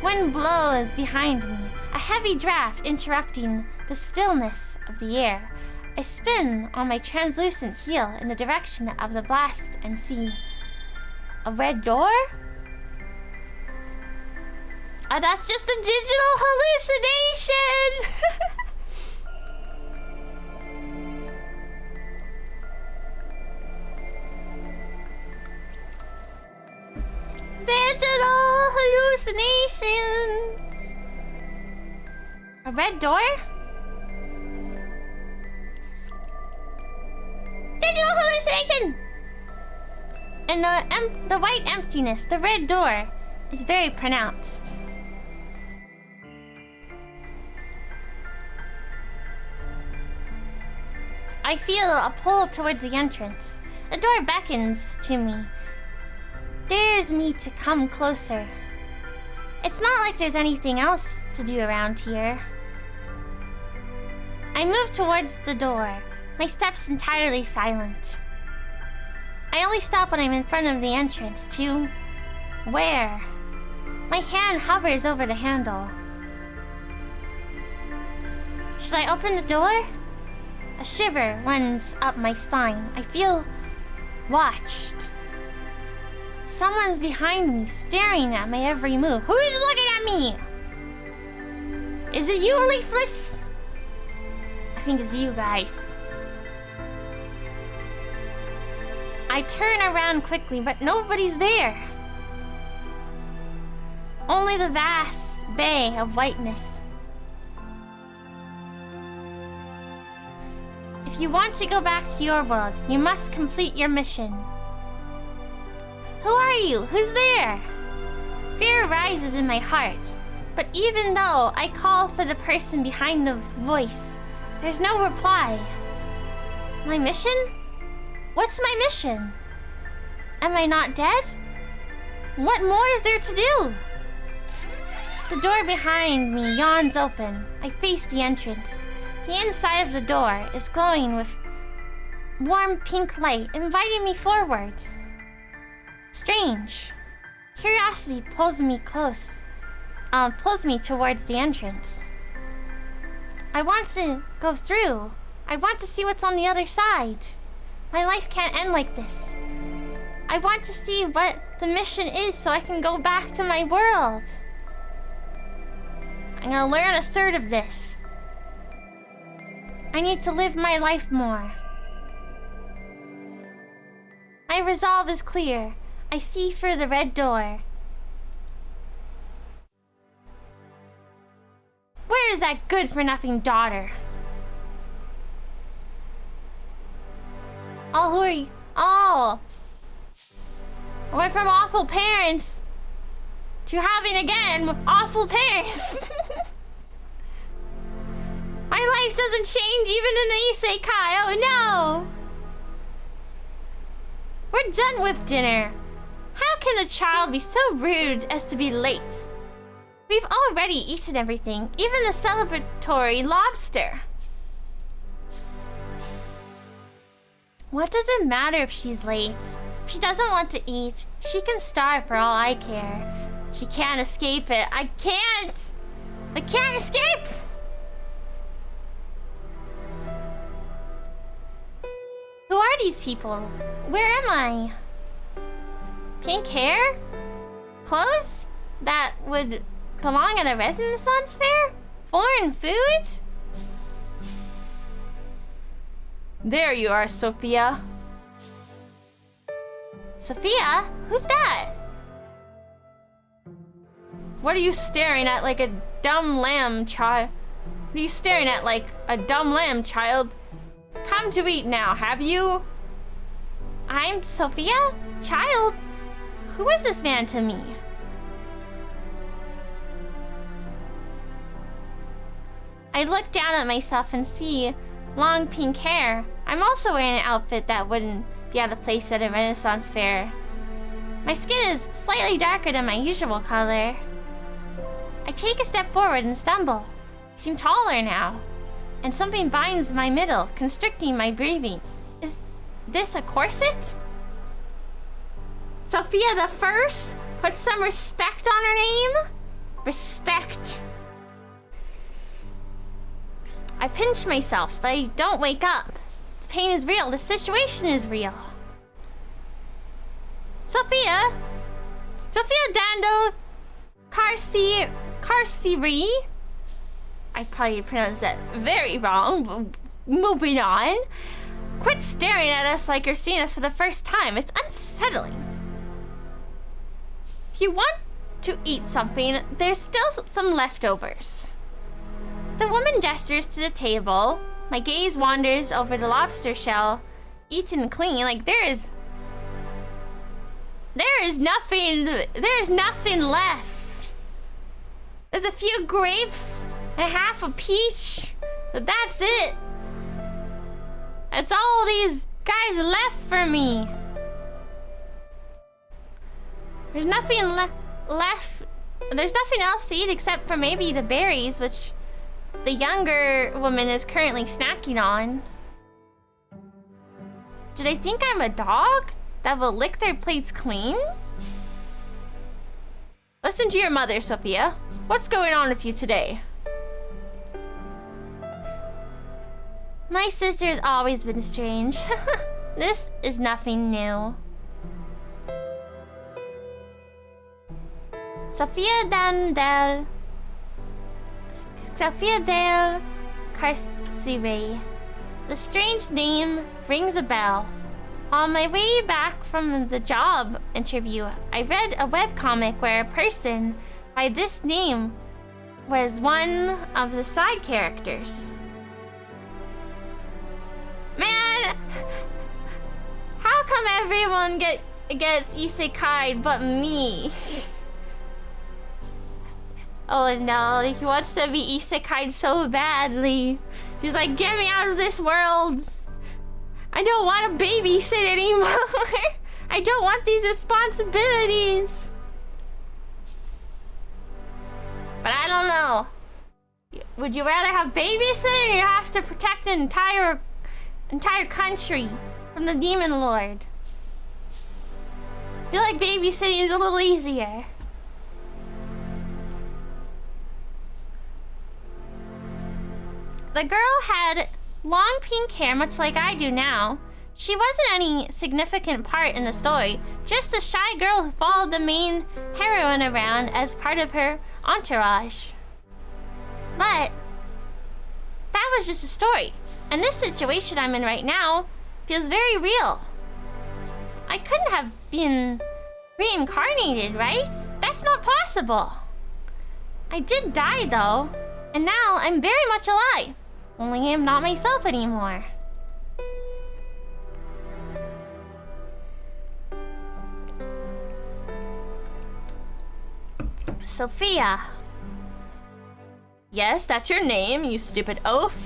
Speaker 1: Wind blows behind me, a heavy draft interrupting the stillness of the air. I spin on my translucent heel in the direction of the blast and see a red door? Oh, that's just a digital hallucination! Digital hallucination! A red door? Digital hallucination! And the white emptiness, the red door, is very pronounced. I feel a pull towards the entrance. The door beckons to me, dares me to come closer. It's not like there's anything else to do around here. I move towards the door, my steps entirely silent. I only stop when I'm in front of the entrance to... where? My hand hovers over the handle. Should I open the door? A shiver runs up my spine. I feel watched. Someone's behind me, staring at my every move. Who's looking at me? Is it you, Leafless? I think it's you guys. I turn around quickly, but nobody's there. Only the vast bay of whiteness. If you want to go back to your world, you must complete your mission. Who are you? Who's there? Fear rises in my heart, but even though I call for the person behind the voice, there's no reply. My mission? What's my mission? Am I not dead? What more is there to do? The door behind me yawns open. I face the entrance. The inside of the door is glowing with warm pink light, inviting me forward. Strange. Curiosity pulls me towards the entrance. I want to go through. I want to see what's on the other side. My life can't end like this. I want to see what the mission is so I can go back to my world. I'm gonna learn assertiveness. I need to live my life more. My resolve is clear. I see through the red door. Where is that good-for-nothing daughter? Oh, who are you? Oh! I went from awful parents to having, again, awful parents. My life doesn't change even in the isekai. Oh, no! We're done with dinner. How can a child be so rude as to be late? We've already eaten everything, even the celebratory lobster. What does it matter if she's late? If she doesn't want to eat, she can starve for all I care. She can't escape it. I can't! I can't escape! Who are these people? Where am I? Pink hair? Clothes? That would belong at a Renaissance fair? Foreign food? There you are, Sophia. Sophia? Who's that? What are you staring at like a dumb lamb, child? What are you staring at like a dumb lamb, child? Come to eat now, have you? I'm Sophia? Child? Who is this man to me? I look down at myself and see long pink hair. I'm also wearing an outfit that wouldn't be out of place at a Renaissance fair. My skin is slightly darker than my usual color. I take a step forward and stumble. I seem taller now, and something binds my middle, constricting my breathing. Is this a corset? Sophia the First? Put some respect on her name? Respect. I pinch myself, but I don't wake up. The pain is real. The situation is real. Sophia? Sophia Dando Carceri? I probably pronounced that very wrong, but moving on. Quit staring at us like you're seeing us for the first time. It's unsettling. If you want to eat something, there's still some leftovers. The woman gestures to the table. My gaze wanders over the lobster shell, eaten clean. Like, there is There's nothing left. There's a few grapes and half a peach, but that's it. That's all these guys left for me. There's nothing left. There's nothing else to eat except for maybe the berries, which the younger woman is currently snacking on. Do they think I'm a dog that will lick their plates clean? Listen to your mother, Sophia. What's going on with you today? My sister has always been strange. This is nothing new. Sophia del Carcere. The strange name rings a bell. On my way back from the job interview, I read a webcomic where a person by this name was one of the side characters. Man, how come everyone gets isekai'd but me? Oh no, he wants to be isekai'd so badly. He's like, get me out of this world. I don't want to babysit anymore. I don't want these responsibilities. But I don't know. Would you rather have babysitting or you have to protect an entire country from the demon lord? I feel like babysitting is a little easier. The girl had long pink hair, much like I do now. She wasn't any significant part in the story, just a shy girl who followed the main heroine around as part of her entourage. But that was just a story, and this situation I'm in right now feels very real. I couldn't have been reincarnated, right? That's not possible. I did die though, and now I'm very much alive. Only I'm not myself anymore. Sophia. Yes, that's your name, you stupid oaf.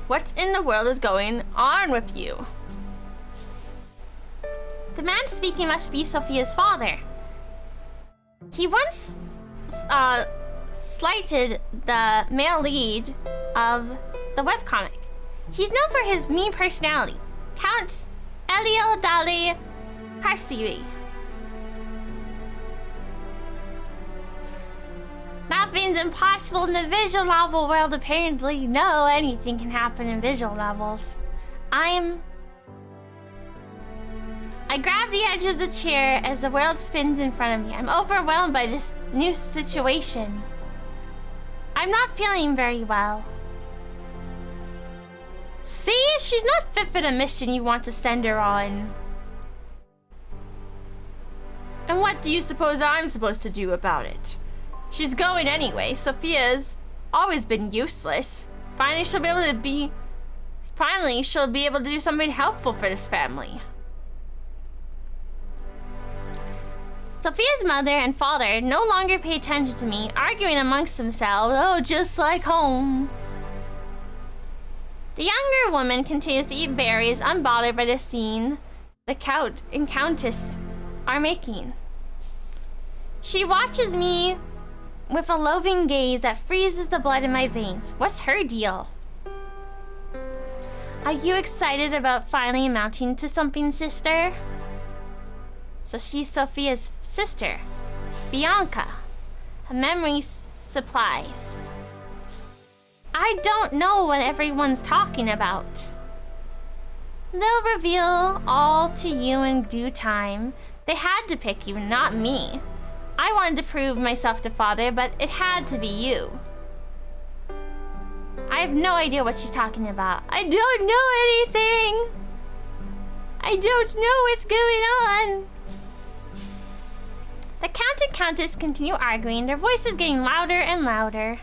Speaker 1: What in the world is going on with you? The man speaking must be Sophia's father. He once slighted the male lead of the webcomic. He's known for his mean personality, Count Elio Dali Carcere. Nothing's impossible in the visual novel world, apparently. No, anything can happen in visual novels. I grab the edge of the chair as the world spins in front of me. I'm overwhelmed by this new situation. I'm not feeling very well. See? She's not fit for the mission you want to send her on. And what do you suppose I'm supposed to do about it? She's going anyway. Sophia's always been useless. Finally, she'll be able to do something helpful for this family. Sophia's mother and father no longer pay attention to me, arguing amongst themselves. Oh, just like home. The younger woman continues to eat berries, unbothered by the scene the Count and Countess are making. She watches me with a loathing gaze that freezes the blood in my veins. What's her deal? Are you excited about finally amounting to something, sister? So she's Sophia's sister, Bianca. Her memory supplies. I don't know what everyone's talking about. They'll reveal all to you in due time. They had to pick you, not me. I wanted to prove myself to father, but it had to be you. I have no idea what she's talking about. I don't know anything. I don't know what's going on. The Count and Countess continue arguing, their voices getting louder and louder.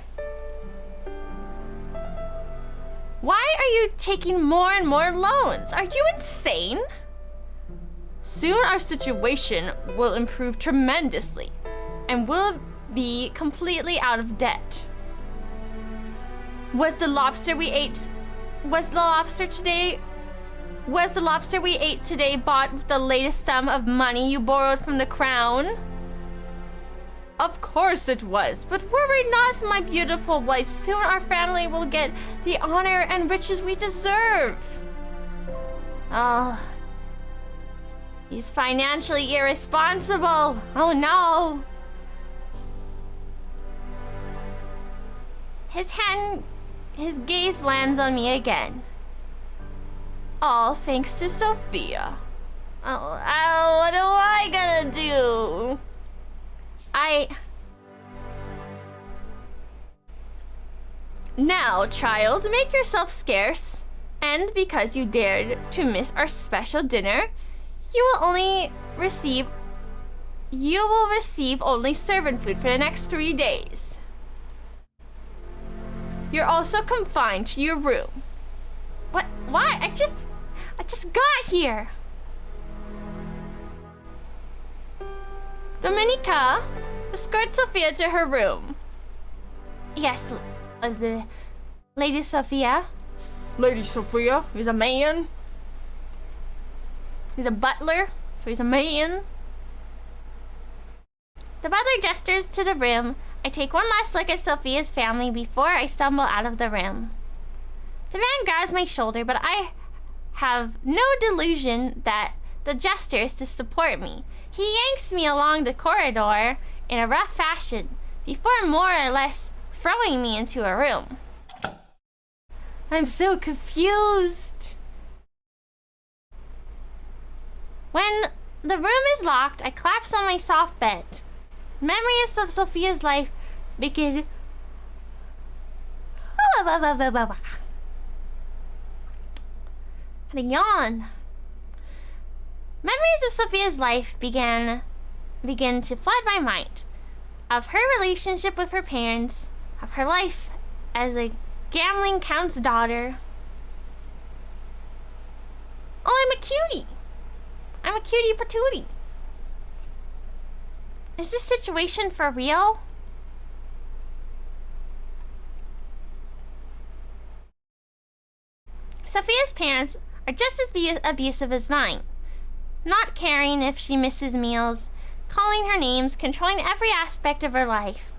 Speaker 1: Why are you taking more and more loans? Are you insane? Soon our situation will improve tremendously, and we'll be completely out of debt. Was the lobster we ate today bought with the latest sum of money you borrowed from the crown? Of course it was, but worry not, my beautiful wife. Soon our family will get the honor and riches we deserve. Oh, he's financially irresponsible. Oh no. His gaze lands on me again. All thanks to Sophia. Oh, what am I gonna do? Now, child, make yourself scarce. And because you dared to miss our special dinner, you will receive only servant food for the next 3 days. You're also confined to your room. What? Why? I just got here. Dominica, escort Sophia to her room. Yes, Lady Sophia. Lady Sophia? He's a man. He's a butler, so he's a man. The butler gestures to the room. I take one last look at Sophia's family before I stumble out of the room. The man grabs my shoulder, but I have no delusion that the gesture is to support me. He yanks me along the corridor in a rough fashion before more or less throwing me into a room. I'm so confused. When the room is locked, I collapse on my soft bed. Memories of Sophia's life begin. Had a yawn. Memories of Sophia's life begin to flood my mind. Of her relationship with her parents, of her life as a gambling count's daughter. Oh, I'm a cutie. I'm a cutie patootie. Is this situation for real? Sophia's parents are just as abusive as mine. Not caring if she misses meals, calling her names, controlling every aspect of her life.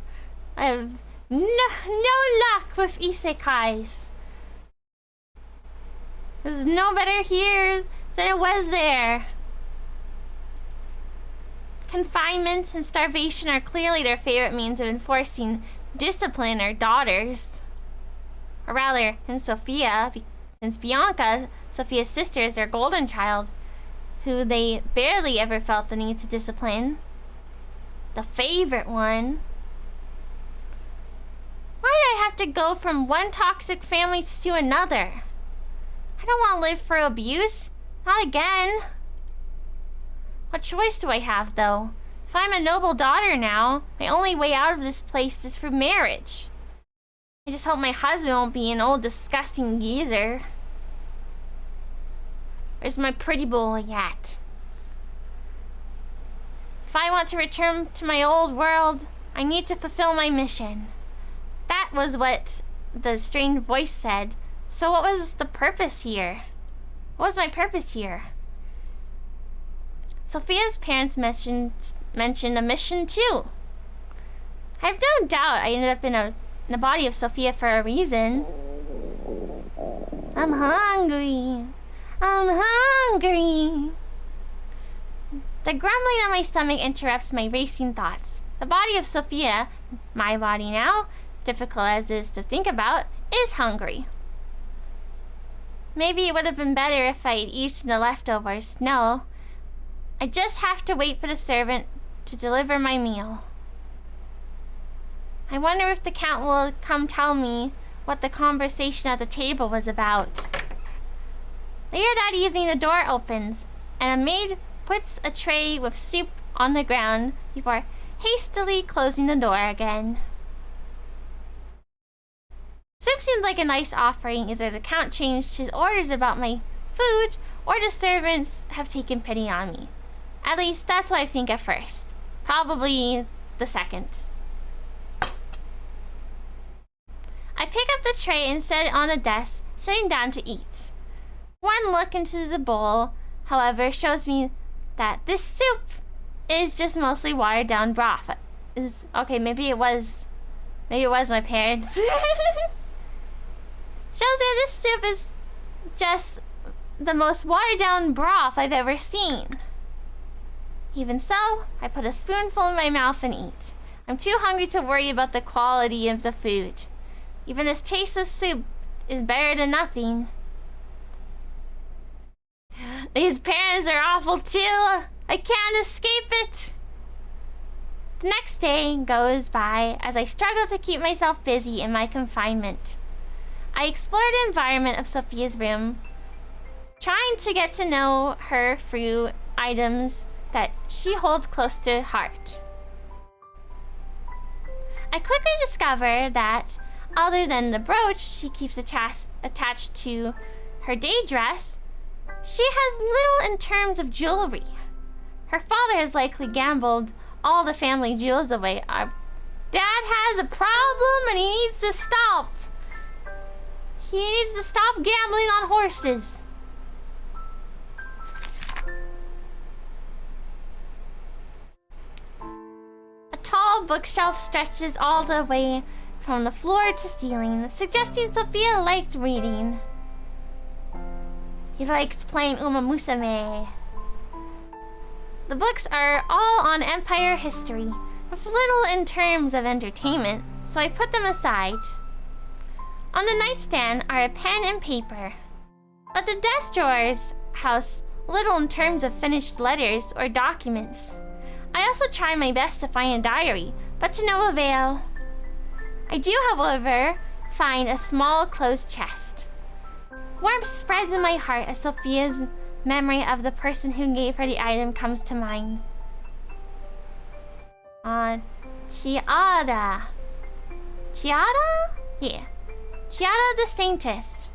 Speaker 1: I have no luck with isekais. There's no better here than it was there. Confinement and starvation are clearly their favorite means of enforcing discipline on daughters. Or rather, in Sophia, since Bianca, Sophia's sister, is their golden child, who they barely ever felt the need to discipline. The favorite one. Why did I have to go from one toxic family to another? I don't want to live for abuse. Not again. What choice do I have, though? If I'm a noble daughter now, my only way out of this place is through marriage. I just hope my husband won't be an old disgusting geezer. Where's my pretty boy at? If I want to return to my old world, I need to fulfill my mission. That was what the strange voice said. So what was the purpose here? What was my purpose here? Sophia's parents mentioned a mission too. I have no doubt I ended up in the body of Sophia for a reason. I'm hungry. I'm hungry. The grumbling on my stomach interrupts my racing thoughts. The body of Sophia, my body now, difficult as it is to think about, is hungry. Maybe it would have been better if I had eaten the leftovers. No. I just have to wait for the servant to deliver my meal. I wonder if the Count will come tell me what the conversation at the table was about. Later that evening, the door opens, and a maid puts a tray with soup on the ground before hastily closing the door again. Soup seems like a nice offering. Either the Count changed his orders about my food, or the servants have taken pity on me. At least that's what I think at first. Probably the second. I pick up the tray and set it on the desk, sitting down to eat. One look into the bowl, however, shows me that this soup is just mostly watered down broth. Okay, maybe it was my parents. Shows me this soup is just the most watered down broth I've ever seen. Even so, I put a spoonful in my mouth and eat. I'm too hungry to worry about the quality of the food. Even this tasteless soup is better than nothing. These parents are awful too. I can't escape it. The next day goes by as I struggle to keep myself busy in my confinement. I explore the environment of Sophia's room, trying to get to know her through items that she holds close to heart. I quickly discover that, other than the brooch she keeps attached to her day dress, she has little in terms of jewelry. Her father has likely gambled all the family jewels away. Our dad has a problem and he needs to stop. He needs to stop gambling on horses. A tall bookshelf stretches all the way from the floor to ceiling, suggesting Sophia liked reading. He liked playing Uma Musume. The books are all on Empire history, with little in terms of entertainment, so I put them aside. On the nightstand are a pen and paper, but the desk drawers house little in terms of finished letters or documents. I also try my best to find a diary, but to no avail. I do, however, find a small closed chest. Warmth spreads in my heart as Sophia's memory of the person who gave her the item comes to mind. Chiara. Chiara? Yeah. Chiara the Saintess.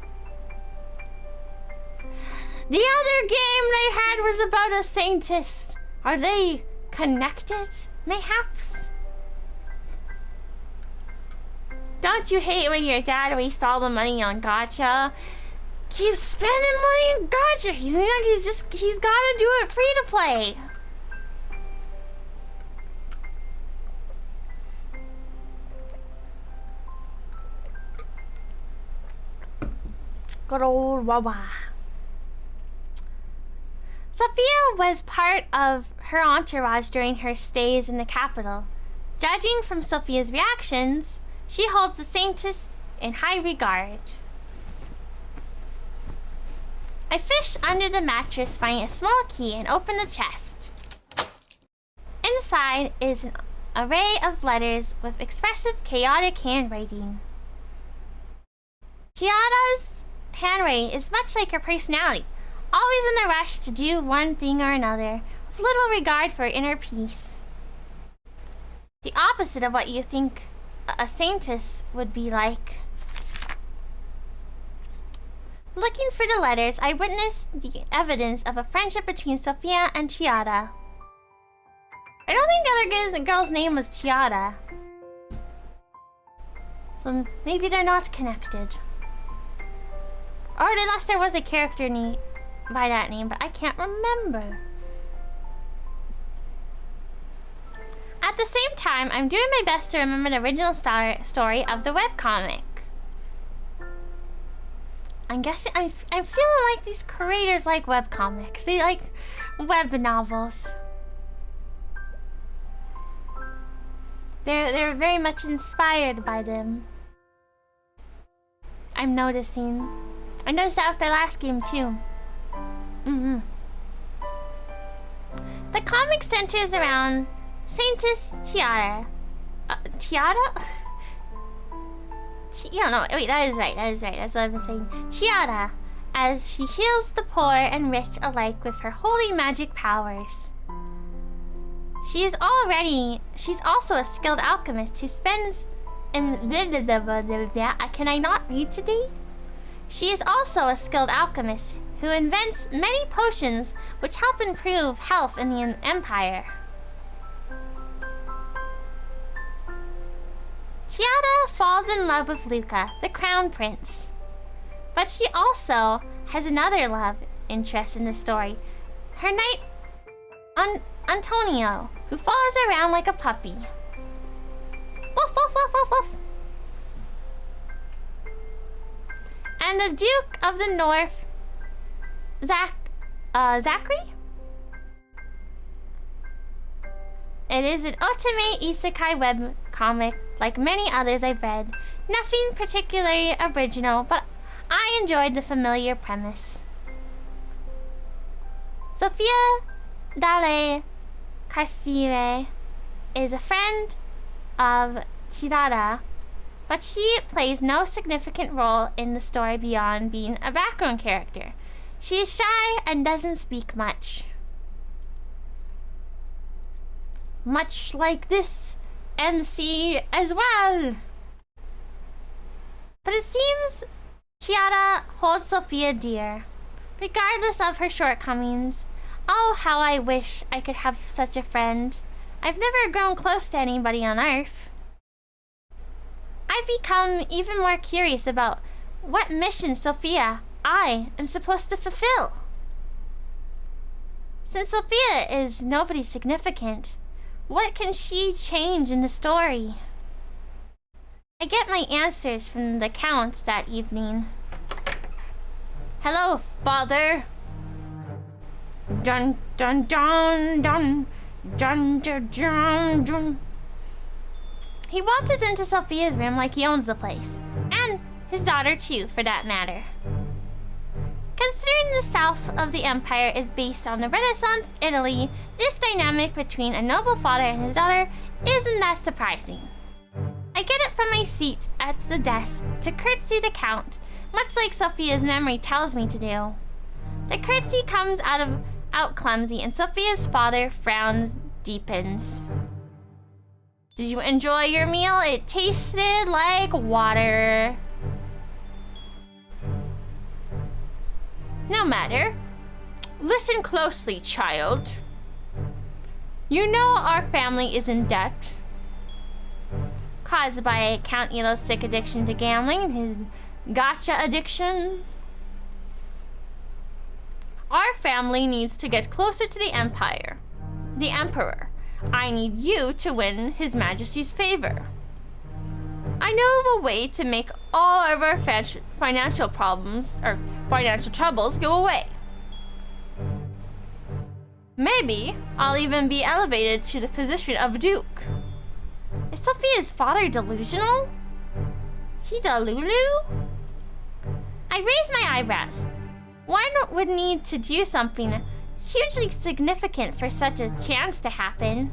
Speaker 1: The other game they had was about a Saintess. Are they connected, mayhaps? Don't you hate when your dad wastes all the money on gacha? Keep spending money on gacha. He's gotta do it free to play. Good old Wawa. Sophia was part of her entourage during her stays in the capital. Judging from Sophia's reactions, she holds the Saintess in high regard. I fish under the mattress, finding a small key, and open the chest. Inside is an array of letters with expressive, chaotic handwriting. Chiara's handwriting is much like her personality, always in a rush to do one thing or another, with little regard for inner peace. The opposite of what you think a Saintess would be like. Looking for the letters, I witnessed the evidence of a friendship between Sophia and Chiara. I don't think the other girl's name was Chiara. So maybe they're not connected. Or unless there was a character by that name, but I can't remember. At the same time, I'm doing my best to remember the original story of the webcomic. I'm guessing I'm feeling like these creators like webcomics. They like web novels. They're very much inspired by them. I'm noticing. I noticed that with their last game too. The comic centers around Saintess Chiara. Chiara? Yeah, no, wait, that is right. That's what I've been saying. Chiara, as she heals the poor and rich alike with her holy magic powers. She's also a skilled alchemist who spends in can I not read today? She is also a skilled alchemist who invents many potions which help improve health in the Empire. Chiara falls in love with Luca, the Crown Prince. But she also has another love interest in the story. Her knight, Antonio, who follows around like a puppy. Woof, woof, woof, woof, woof. And the Duke of the North, Zachary? It is an otome isekai webcomic like many others I've read. Nothing particularly original, but I enjoyed the familiar premise. Sofia Dalle Castile is a friend of Chidara, but she plays no significant role in the story beyond being a background character. She is shy and doesn't speak much. Much like this MC as well. But it seems Chiara holds Sophia dear, regardless of her shortcomings. Oh, how I wish I could have such a friend. I've never grown close to anybody on Earth. I've become even more curious about what mission I am supposed to fulfill. Since Sophia is nobody significant, what can she change in the story? I get my answers from the Count that evening. Hello, Father. Dun dun dun dun dun dun dun dun. He waltzes into Sophia's room like he owns the place. And his daughter too, for that matter. Considering the south of the Empire is based on the Renaissance Italy, this dynamic between a noble father and his daughter isn't that surprising. I get up from my seat at the desk to curtsy the Count, much like Sophia's memory tells me to do. The curtsy comes out clumsy, and Sophia's father frowns deepens. Did you enjoy your meal? It tasted like water. No matter. Listen closely, child. You know our family is in debt. Caused by Count Elo's sick addiction to gambling, his gotcha addiction. Our family needs to get closer to the Empire. The Emperor. I need you to win His Majesty's favor. I know of a way to make all of our financial problems, or financial troubles, go away. Maybe I'll even be elevated to the position of Duke. Is Sophia's father delusional? Is he delulu? I raise my eyebrows. One would need to do something hugely significant for such a chance to happen.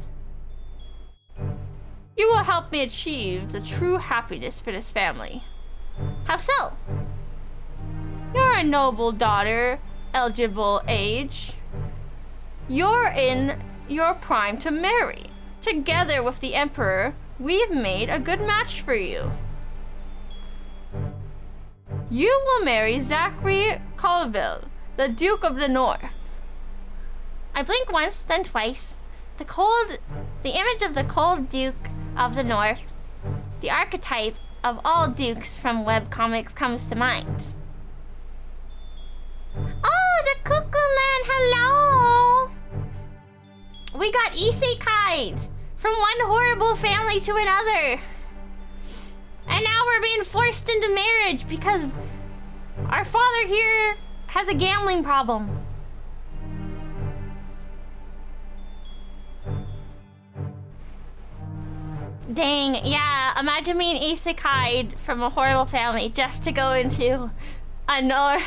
Speaker 1: You will help me achieve the true happiness for this family. How so? You're a noble daughter, eligible age. You're in your prime to marry. Together with the Emperor, we've made a good match for you. You will marry Zachary Colville, the Duke of the North. I blink once, then twice. The image of the cold Duke of the North, the archetype of all dukes from webcomics, comes to mind. Oh, the Cuckoo Land, hello! We got isekai'd from one horrible family to another. And now we're being forced into marriage because our father here has a gambling problem. Dang, yeah, imagine being isekai'd from a horrible family just to go into another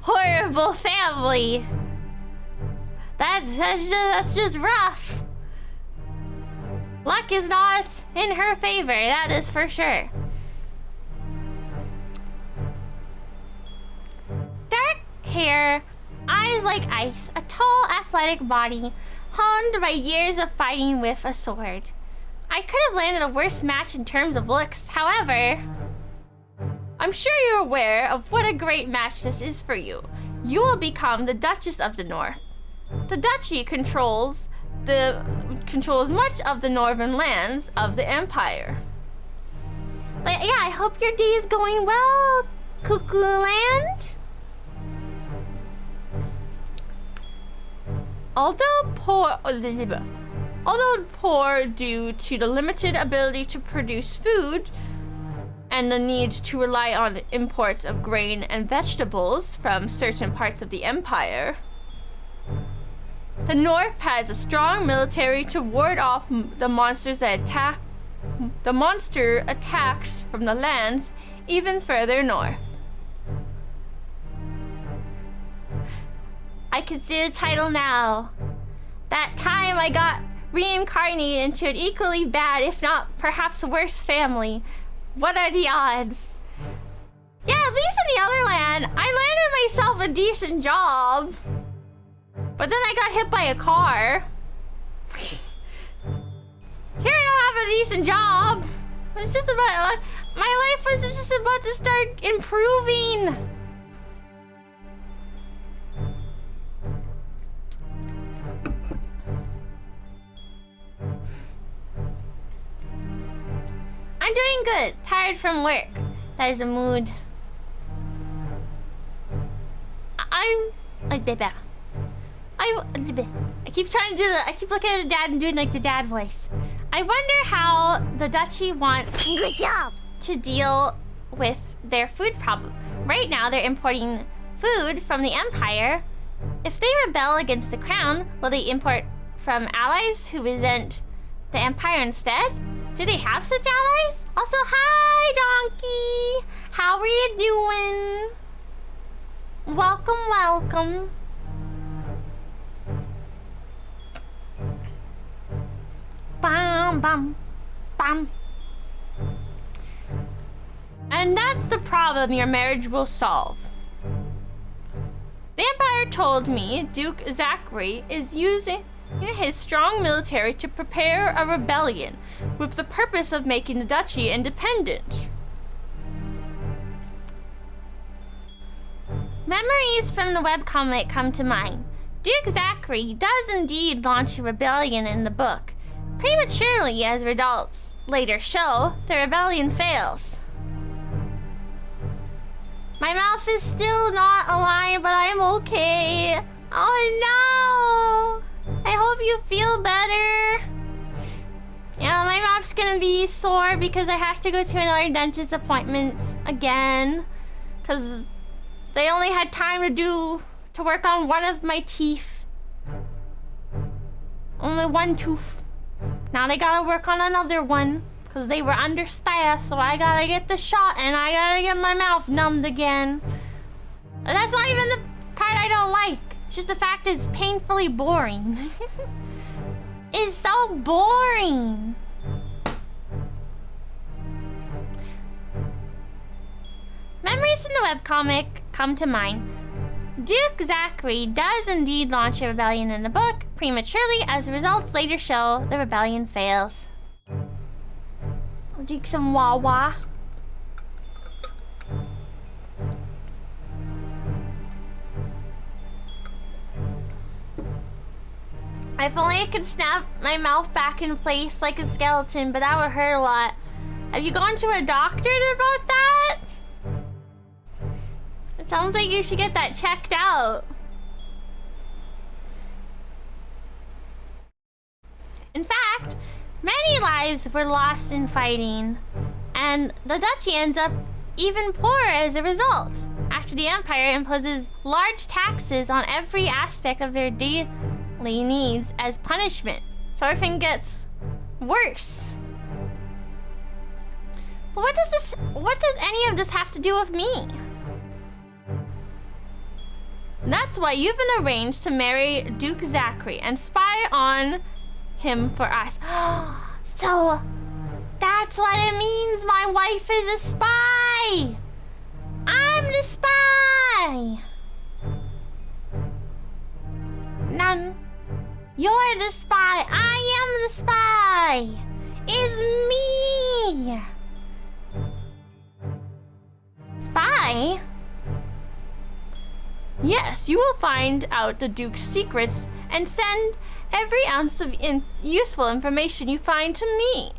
Speaker 1: horrible family. That's just rough. Luck is not in her favor, that is for sure. Dark hair, eyes like ice, a tall, athletic body, honed by years of fighting with a sword. I could have landed a worse match in terms of looks, however, I'm sure you're aware of what a great match this is for you. you will become the Duchess of the North. The duchy controls much of the northern lands of the empire. But yeah, I hope your day is going well, Cuckoo Land. Although poor due to the limited ability to produce food and the need to rely on imports of grain and vegetables from certain parts of the empire, the North has a strong military to ward off the monster attacks from the lands even further north. I can see the title now. That time I got reincarnated into an equally bad, if not perhaps worse family. What are the odds? Yeah, at least in the other land, I landed myself a decent job. But then I got hit by a car. Here I don't have a decent job. It's just about, my life was just about to start improving. I'm doing good. Tired from work. That is a mood. I keep trying to do I keep looking at the dad and doing like the dad voice. I wonder how the duchy wants good job to deal with their food problem. Right now they're importing food from the empire. If they rebel against the crown, will they import from allies who resent the empire instead? Do they have such allies? Also, hi Donkey! How are you doing? Welcome, welcome. Bam, bam, bam. And that's the problem your marriage will solve. The Empire told me Duke Zachary is using his strong military to prepare a rebellion with the purpose of making the duchy independent. Memories from the webcomic come to mind. Duke Zachary does indeed launch a rebellion in the book. Prematurely, as results later show, the rebellion fails. My mouth is still not aligned, but I'm okay. Oh no! I hope you feel better. Yeah, my mouth's gonna be sore because I have to go to another dentist appointment again. Cause they only had time to work on one of my teeth. Only one tooth. Now they gotta work on another one because they were understaffed, so I gotta get the shot and I gotta get my mouth numbed again. That's not even the part I don't like. It's just the fact that it's painfully boring. It's so boring. Memories from the webcomic come to mind. Duke Zachary does indeed launch a rebellion in the book. Prematurely, as results later show, the rebellion fails. I'll drink some Wawa. If only I could snap my mouth back in place like a skeleton, but that would hurt a lot. Have you gone to a doctor about that? It sounds like you should get that checked out. In fact, many lives were lost in fighting, and the duchy ends up even poorer as a result, after the empire imposes large taxes on every aspect of their daily needs as punishment. So everything gets worse. But what does any of this have to do with me? That's why you've been arranged to marry Duke Zachary and spy on him for us. So that's what it means my wife is a spy. I'm the spy. None. You're the spy. I am the spy. It's me. Spy? Yes, you will find out the Duke's secrets and send every ounce of useful information you find to me.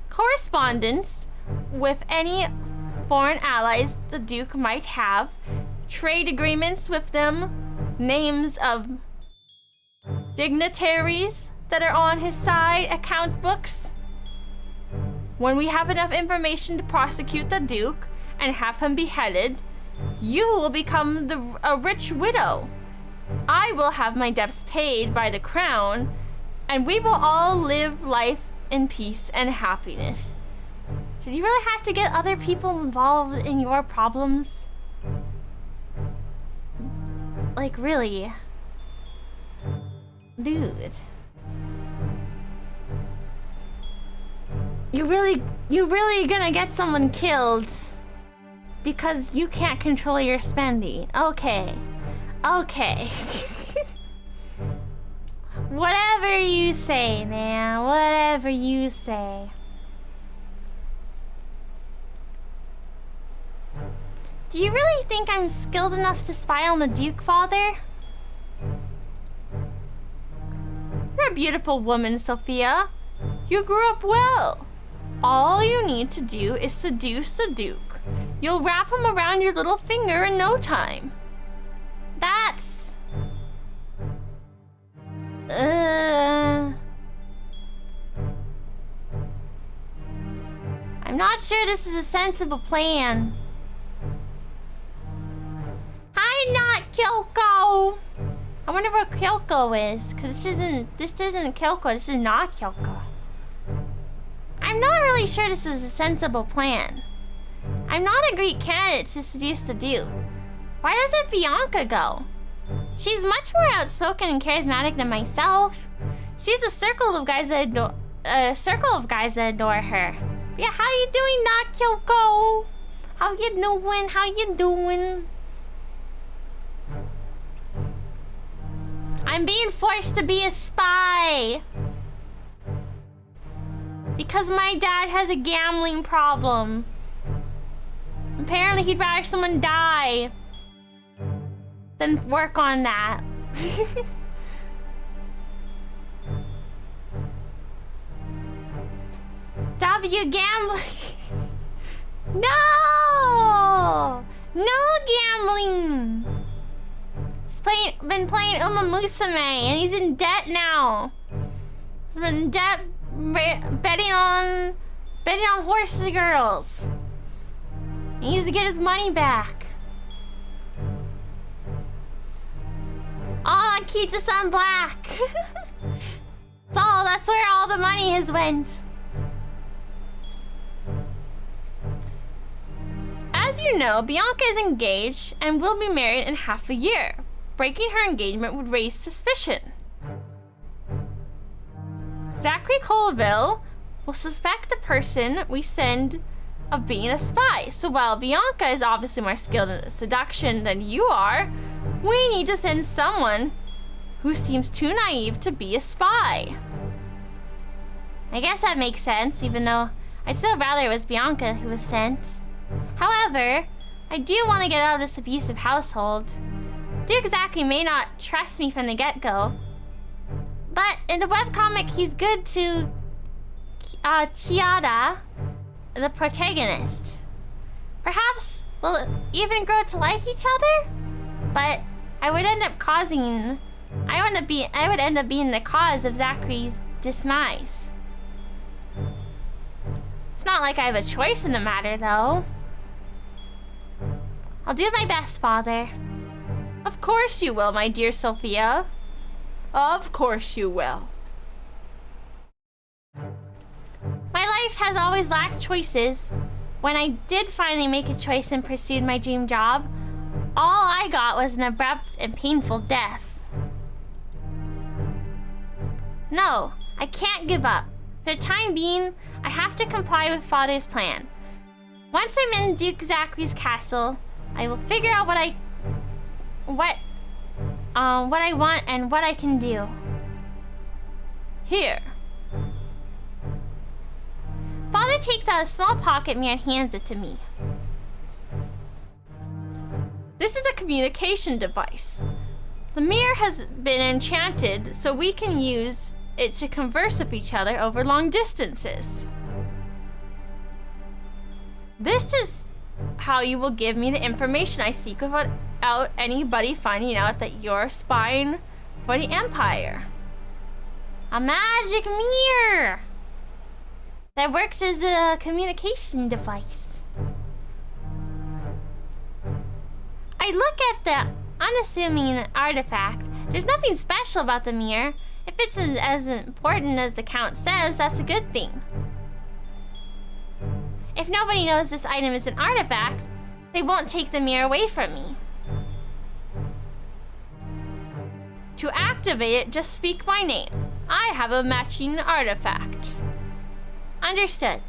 Speaker 1: Correspondence with any foreign allies the Duke might have, trade agreements with them, names of dignitaries that are on his side, account books. When we have enough information to prosecute the Duke and have him beheaded, you will become a rich widow. I will have my debts paid by the crown, and we will all live life in peace and happiness. Did you really have to get other people involved in your problems? Like, really? Dude. You really gonna get someone killed because you can't control your spending. Okay. Okay. Whatever you say, man. Whatever you say. Do you really think I'm skilled enough to spy on the Duke, Father? You're a beautiful woman, Sophia. You grew up well. All you need to do is seduce the Duke. You'll wrap him around your little finger in no time. That's... I'm not sure this is a sensible plan. Hi, not Kyoko! I wonder what Kyoko is, because this isn't Kyoko, this is not Kyoko. I'm not really sure this is a sensible plan. I'm not a great candidate to seduce the Duke. Why doesn't Bianca go? She's much more outspoken and charismatic than myself. She's a circle of guys that adore her. Yeah, how you doing, not Kyoko? How you doing? How you doing? I'm being forced to be a spy. Because my dad has a gambling problem. Apparently he'd rather someone die than work on that. W gambling. No! No gambling! He's been playing Uma Musume and he's in debt now. He's been in debt betting on horse girls. He needs to get his money back. All on Keep the Sun Black. That's where all the money has went. As you know, Bianca is engaged and will be married in half a year. Breaking her engagement would raise suspicion. Zachary Colville will suspect the person we send of being a spy. So while Bianca is obviously more skilled in seduction than you are, we need to send someone who seems too naive to be a spy. I guess that makes sense, even though I'd still rather it was Bianca who was sent. However, I do want to get out of this abusive household. Duke Zachary may not trust me from the get-go, but in the webcomic, he's good to Chiada, the protagonist. Perhaps we'll even grow to like each other, but I would end up being the cause of Zachary's demise. It's not like I have a choice in the matter, though. I'll do my best, Father. Of course you will, my dear Sophia. Of course you will. My life has always lacked choices. When I did finally make a choice and pursued my dream job, all I got was an abrupt and painful death. No, I can't give up. For the time being, I have to comply with Father's plan. Once I'm in Duke Zachary's castle, I will figure out what I want and what I can do. Here. Father takes out a small pocket mirror and hands it to me. This is a communication device. The mirror has been enchanted so we can use it to converse with each other over long distances. This is how you will give me the information I seek without anybody finding out that you're spying for the Empire. A magic mirror that works as a communication device. I look at the unassuming artifact. There's nothing special about the mirror. If it's as important as the Count says, that's a good thing. If nobody knows this item is an artifact, they won't take the mirror away from me. To activate it, just speak my name. I have a matching artifact. Understood.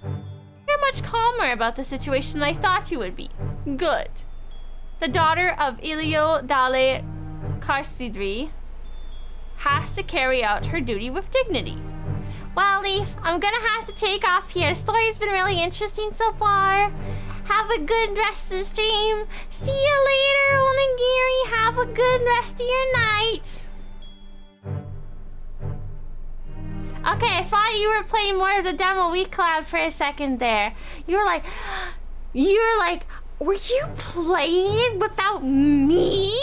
Speaker 1: You're much calmer about the situation than I thought you would be. Good. The daughter of Ilio Dale Carsidri has to carry out her duty with dignity. Well, Leaf, I'm gonna have to take off here. The story's been really interesting so far. Have a good rest of the stream. See you later, Onigiri. Have a good rest of your night. Okay, I thought you were playing more of the demo we collabed for a second there. You were like, were you playing it without me?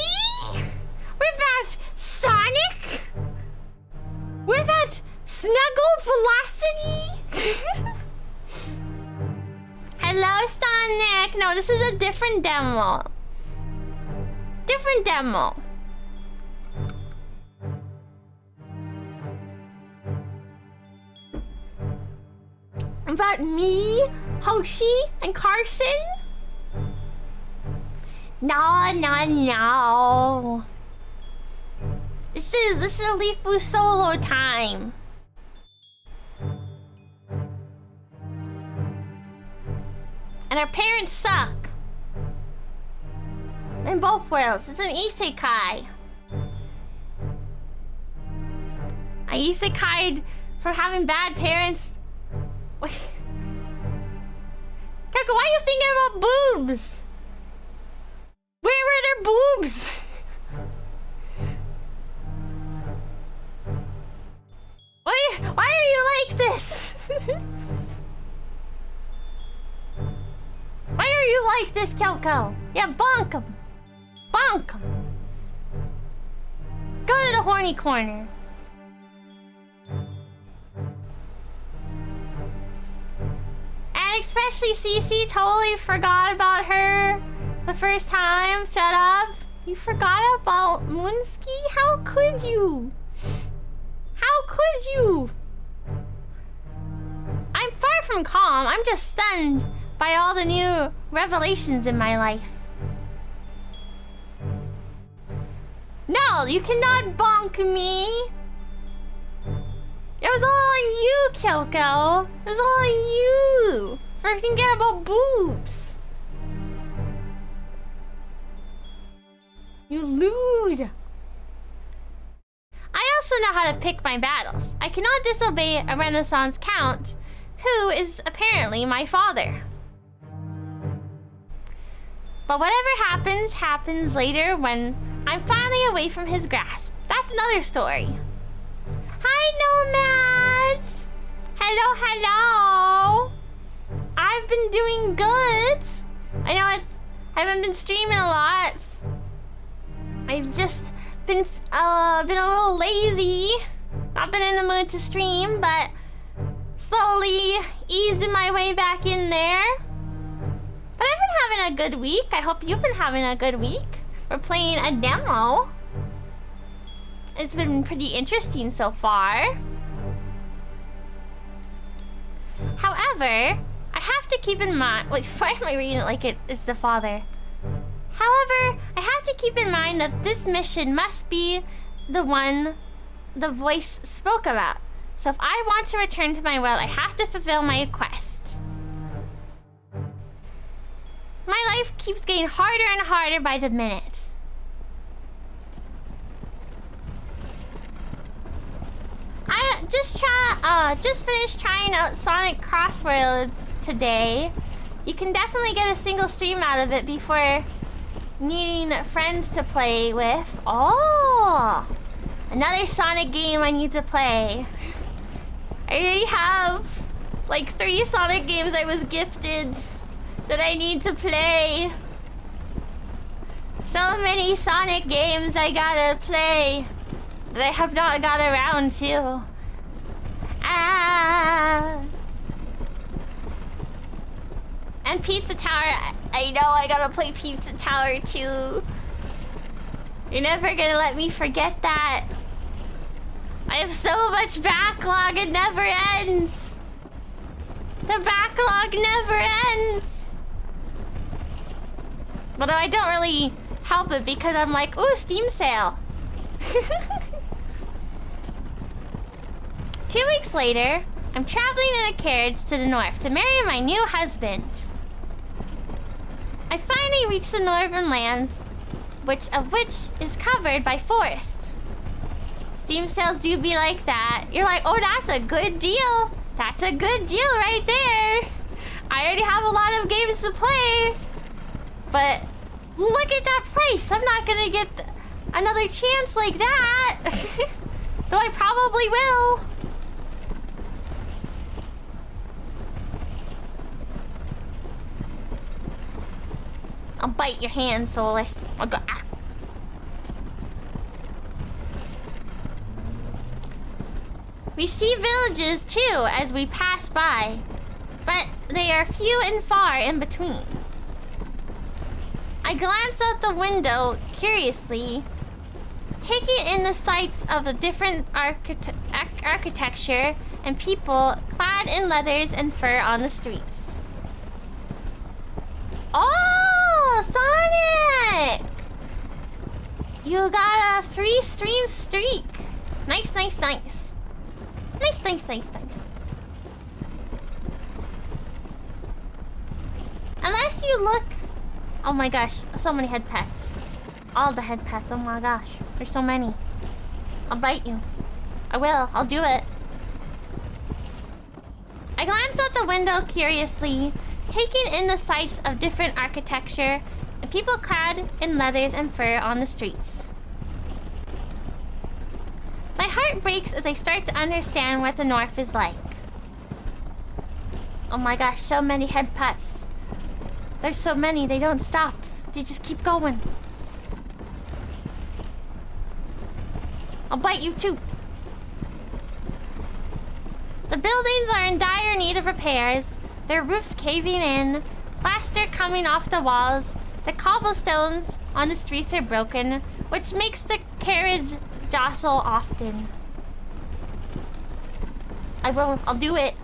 Speaker 1: Without Sonic? Without Snuggle Velocity? Hello, Sonic. No, this is a different demo. Different demo. About me, Hoshi, and Carson? No. This is a Leafu solo time. And our parents suck. In both worlds. It's an isekai. I isekai'd for having bad parents. Kaka, why are you thinking about boobs? Where were their boobs? Why are you like this? Why are you like this, Kyoko? Yeah, bonk him. Bonk him. Go to the horny corner. And especially Cece, totally forgot about her the first time. Shut up. You forgot about Moonski? How could you? How could you? I'm far from calm. I'm just stunned by all the new revelations in my life. No, you cannot bonk me. It was all on you, Kyoko. It was all on you. For thinking about boobs. You lewd. I also know how to pick my battles. I cannot disobey a Renaissance Count, who is apparently my father. But whatever happens, happens later when I'm finally away from his grasp. That's another story. Hi, Nomad! Hello. I've been doing good. I know I haven't been streaming a lot. I've just been a little lazy. Not been in the mood to stream, but slowly easing my way back in there. But I've been having a good week. I hope you've been having a good week. We're playing a demo. It's been pretty interesting so far. However, I have to keep in mind... Wait, why am I reading it like it's the father? However, I have to keep in mind that this mission must be the one the voice spoke about. So if I want to return to my world, I have to fulfill my quest. My life keeps getting harder and harder by the minute. I just finished trying out Sonic Crossworlds today. You can definitely get a single stream out of it before needing friends to play with. Oh! Another Sonic game I need to play. I already have like 3 Sonic games I was gifted that I need to play. So many Sonic games I gotta play that I have not got around to. And Pizza Tower, I know I gotta play Pizza Tower too. You're never gonna let me forget that. I have so much backlog, it never ends. The backlog never ends. But I don't really help it because I'm like, ooh, Steam sale. 2 weeks later, I'm traveling in a carriage to the north to marry my new husband. I finally reach the northern lands, which is covered by forest. Steam sales do be like that. You're like, oh, that's a good deal. That's a good deal right there. I already have a lot of games to play. But look at that price. I'm not gonna get another chance like that. Though I probably will. I'll bite your hand, Solus. I'll go. Ah. We see villages too as we pass by, but they are few and far in between. I glance out the window curiously, taking in the sights of a different architecture and people clad in leathers and fur on the streets. Oh, Sonic! You got a 3-stream streak. Nice, nice, nice. Nice, nice, nice, nice. Unless you look... Oh my gosh, so many head pets. All the head pets, oh my gosh. There's so many. I'll bite you. I will, I'll do it. I glance out the window curiously, taking in the sights of different architecture and people clad in leathers and fur on the streets. My heart breaks as I start to understand what the north is like. Oh my gosh, so many head pets. There's so many, they don't stop. They just keep going. I'll bite you too. The buildings are in dire need of repairs. Their roofs caving in, plaster coming off the walls. The cobblestones on the streets are broken, which makes the carriage jostle often. I'll do it.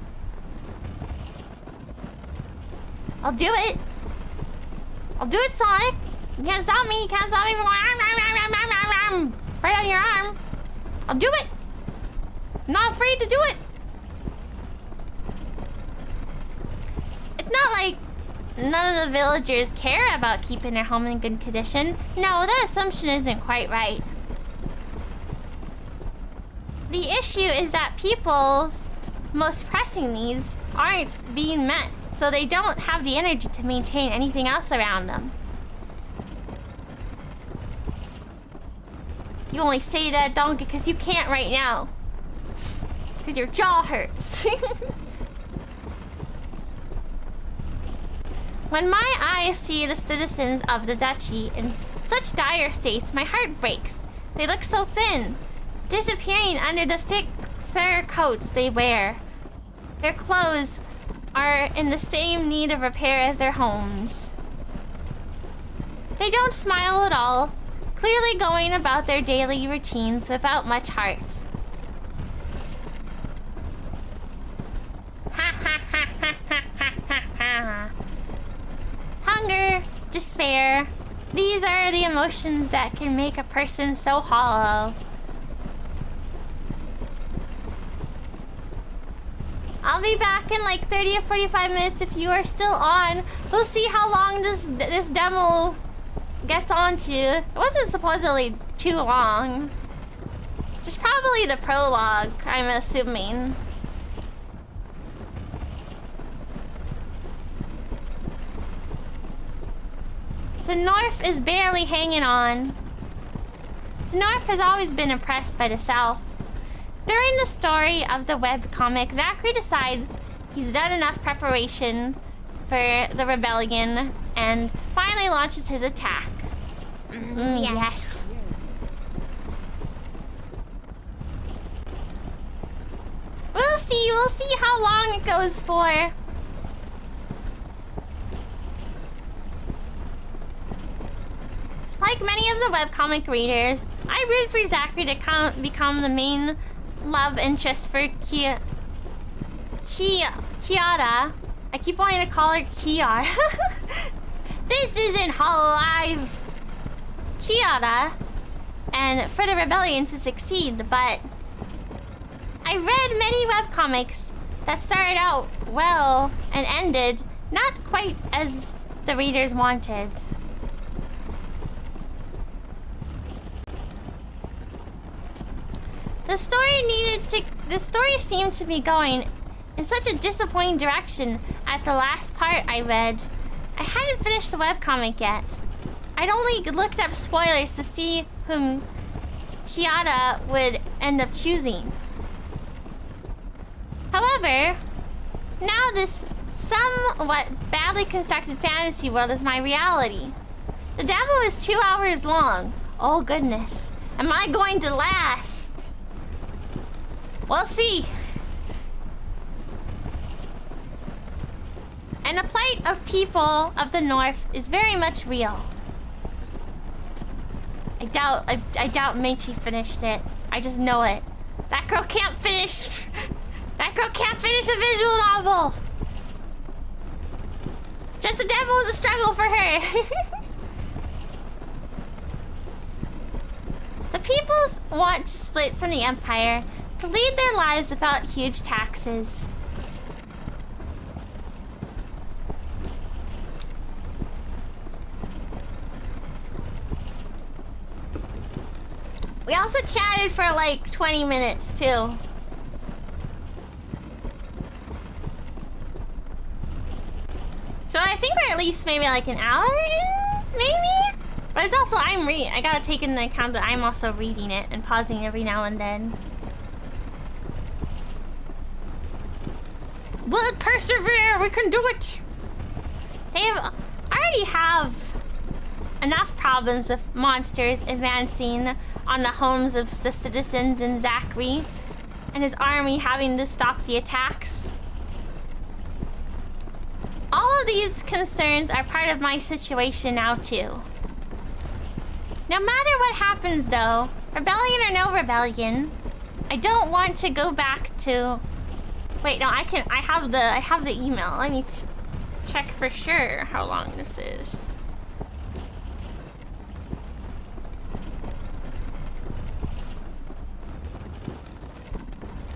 Speaker 1: I'll do it. I'll do it, Sonic. You can't stop me. You can't stop me from going right on your arm. I'll do it. I'm not afraid to do it. It's not like none of the villagers care about keeping their home in good condition. No, that assumption isn't quite right. The issue is that people's most pressing needs aren't being met, so they don't have the energy to maintain anything else around them. You only say that, Donkey, because you can't right now. Because your jaw hurts. When my eyes see the citizens of the duchy in such dire states, my heart breaks. They look so thin, disappearing under the thick fur coats they wear. Their clothes are in the same need of repair as their homes. They don't smile at all, clearly going about their daily routines without much heart. Hunger, despair, these are the emotions that can make a person so hollow. I'll be back in like 30 or 45 minutes if you are still on. We'll see how long this demo gets onto. It wasn't supposedly too long. Just probably the prologue, I'm assuming. The North is barely hanging on. The North has always been oppressed by the South. During the story of the webcomic, Zachary decides he's done enough preparation for the rebellion and finally launches his attack. Yes. We'll see how long it goes for. Like many of the webcomic readers, I root for Zachary to become the main love interest for Chiara. I keep wanting to call her Kiara. This isn't Hololive. Chiara. And for the rebellion to succeed, but I read many webcomics that started out well and ended not quite as the readers wanted. The story seemed to be going in such a disappointing direction at the last part I read. I hadn't finished the webcomic yet. I'd only looked up spoilers to see whom Chiara would end up choosing. However, now this somewhat badly constructed fantasy world is my reality. The demo is 2 hours long. Oh goodness. Am I going to last? We'll see. And the plight of people of the North is very much real. I doubt Meichi finished it. I just know it. That girl can't finish. That girl can't finish a visual novel. Just a demo is a struggle for her. The peoples want to split from the Empire to lead their lives without huge taxes. We also chatted for like 20 minutes too. So I think we're at least maybe like an hour in, maybe? But it's also, I gotta take into account that I'm also reading it and pausing every now and then. We'll persevere, we can do it! I already have enough problems with monsters advancing on the homes of the citizens and Zachary and his army having to stop the attacks. All of these concerns are part of my situation now too. No matter what happens though, rebellion or no rebellion, I don't want to go back to... Wait, no, I have the email. Let me check for sure how long this is.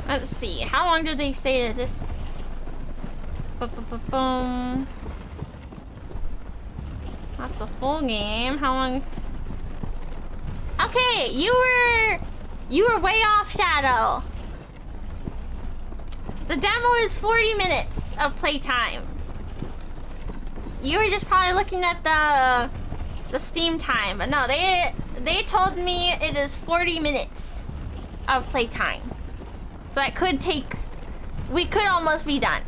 Speaker 1: Let's see, how long did they say that this... Boom. That's a full game. How long? Okay, you were way off, Shadow. The demo is 40 minutes of playtime. You were just probably looking at the Steam time, but no, they told me it is 40 minutes of playtime. So that could take... We could almost be done.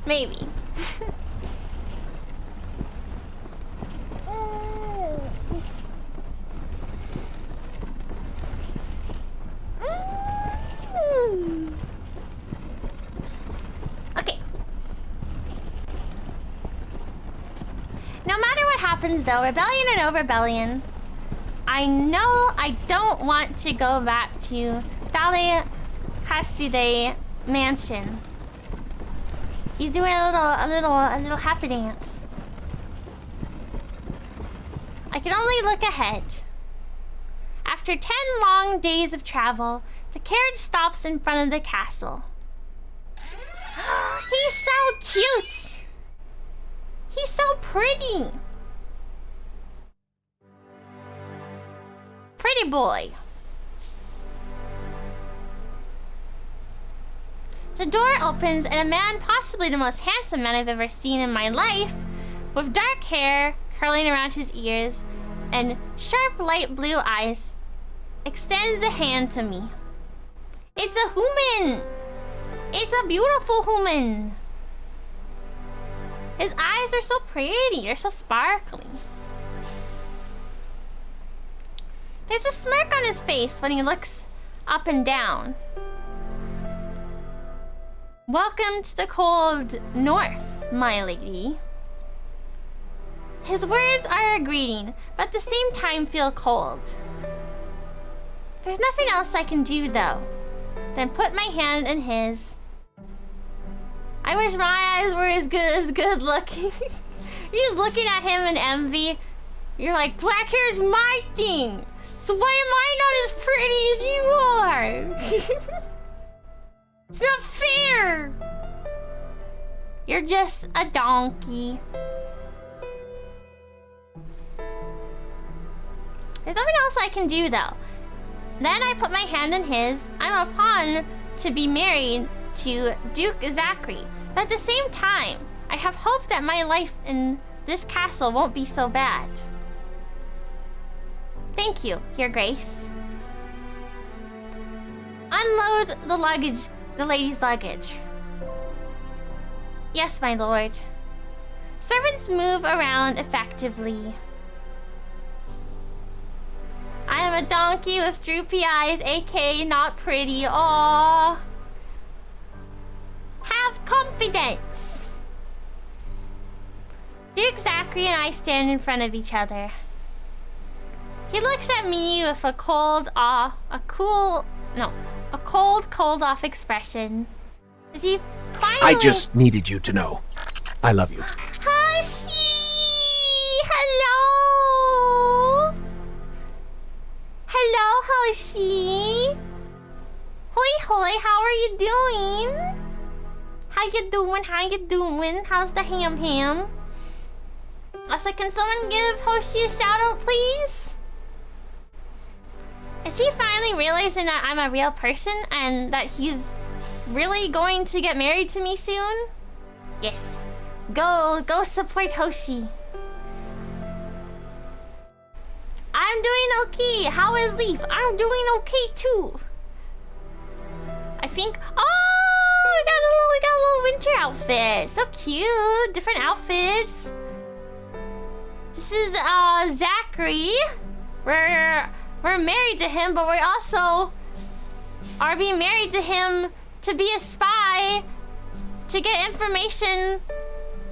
Speaker 1: Maybe. Okay. No matter what happens though, rebellion or no rebellion, I know I don't want to go back to Dale Castide Mansion. He's doing a little happy dance. I can only look ahead. After 10 long days of travel, the carriage stops in front of the castle. He's so cute! He's so pretty! Pretty boy. The door opens and a man, possibly the most handsome man I've ever seen in my life, with dark hair curling around his ears and sharp light blue eyes, extends a hand to me. It's a human! It's a beautiful human! His eyes are so pretty, they're so sparkly. There's a smirk on his face when he looks up and down. Welcome to the cold north, my lady. His words are a greeting, but at the same time feel cold. There's nothing else I can do though, than put my hand in his. I wish my eyes were as good looking. You're just looking at him in envy. You're like, black hair is my thing. So why am I not as pretty as you are? It's not fair. You're just a donkey. There's nothing else I can do though. Then I put my hand in his. I'm a pawn to be married to Duke Zachary. But at the same time, I have hope that my life in this castle won't be so bad. Thank you, Your Grace. Unload the luggage, the lady's luggage. Yes, my lord. Servants move around effectively. I am a donkey with droopy eyes, aka not pretty. Aww. Have confidence. Duke Zachary and I stand in front of each other. He looks at me with a cold off expression. Is he finally...
Speaker 2: I just needed you to know. I love you.
Speaker 1: Hoshi! Hello! Hello, Hoshi! Hoi hoi, how are you doing? How you doing? How you doing? How's the ham? Also, can someone give Hoshi a shout out, please? Is he finally realizing that I'm a real person and that he's really going to get married to me soon? Yes. Go support Hoshi. I'm doing okay. How is Leaf? I'm doing okay too. I think. Oh, we got a little winter outfit. So cute. Different outfits. This is Zachary. We're married to him, but we also are being married to him to be a spy, to get information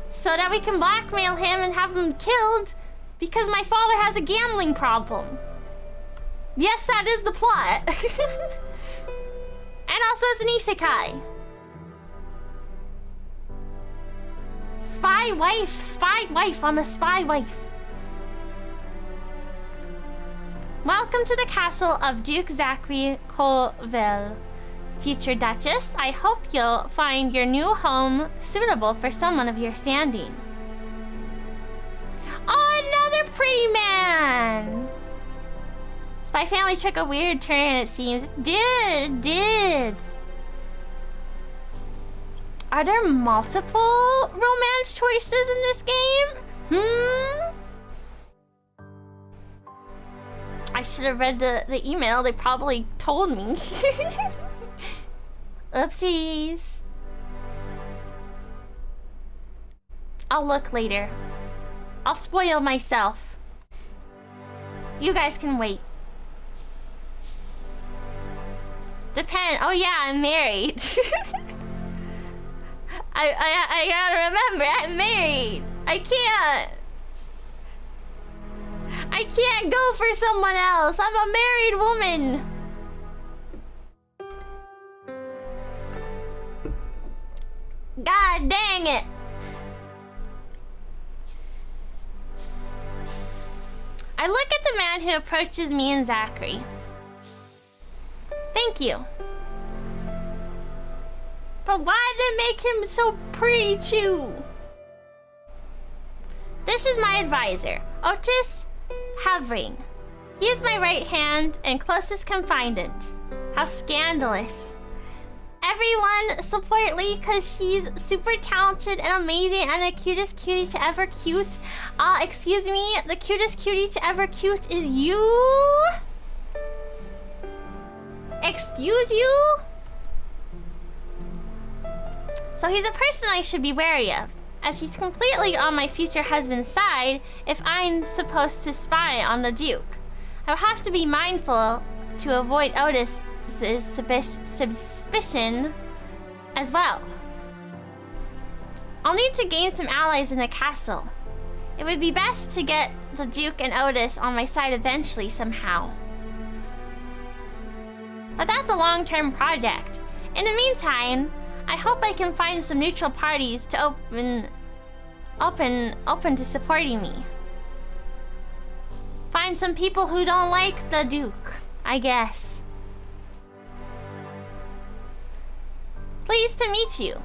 Speaker 1: so that we can blackmail him and have him killed because my father has a gambling problem. Yes, that is the plot. And also it's an isekai. Spy wife, I'm a spy wife. Welcome to the castle of Duke Zachary Colville. Future Duchess, I hope you'll find your new home suitable for someone of your standing. Oh, another pretty man! Spy Family took a weird turn, it seems. It did. Are there multiple romance choices in this game? I should have read the email. They probably told me. Oopsies. I'll look later. I'll spoil myself. You guys can wait. Oh yeah, I'm married. I gotta remember, I'm married. I can't go for someone else. I'm a married woman. God dang it. I look at the man who approaches me and Zachary. Thank you. But why did it make him so pretty too? This is my advisor, Otis Havring. He is my right hand and closest confidant. How scandalous. Everyone support Lee because she's super talented and amazing and the cutest cutie to ever cute. Excuse me, the cutest cutie to ever cute is you? Excuse you? So he's a person I should be wary of, as he's completely on my future husband's side if I'm supposed to spy on the Duke. I'll have to be mindful to avoid Otis's suspicion as well. I'll need to gain some allies in the castle. It would be best to get the Duke and Otis on my side eventually somehow. But that's a long-term project. In the meantime, I hope I can find some neutral parties to open to supporting me. Find some people who don't like the Duke, I guess. Pleased to meet you.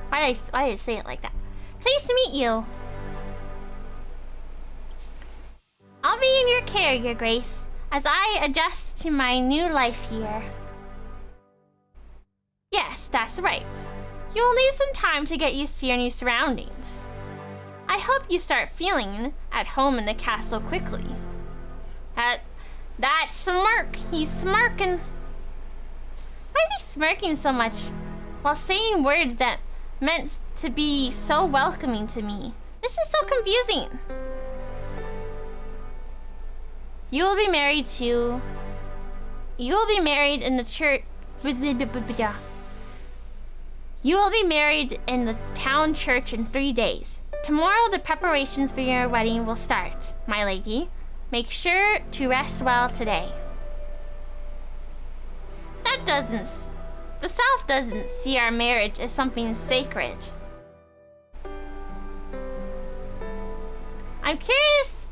Speaker 1: Why did I say it like that? Pleased to meet you. I'll be in your care, Your Grace, as I adjust to my new life here. Yes, that's right. You will need some time to get used to your new surroundings. I hope you start feeling at home in the castle quickly. That smirk, he's smirking. Why is he smirking so much while saying words that meant to be so welcoming to me? This is so confusing. You will be married in the church. You will be married in the town church in 3 days. Tomorrow the preparations for your wedding will start, my lady. Make sure to rest well today. The South doesn't see our marriage as something sacred. I'm curious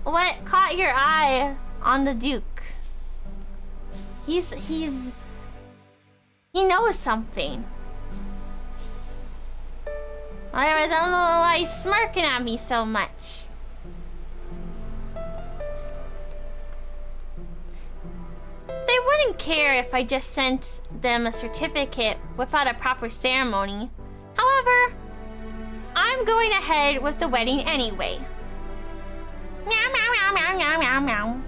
Speaker 1: what caught your eye on the Duke. He knows something. Otherwise, I don't know why he's smirking at me so much. They wouldn't care if I just sent them a certificate without a proper ceremony. However, I'm going ahead with the wedding anyway. Meow, meow, meow, meow, meow, meow, meow.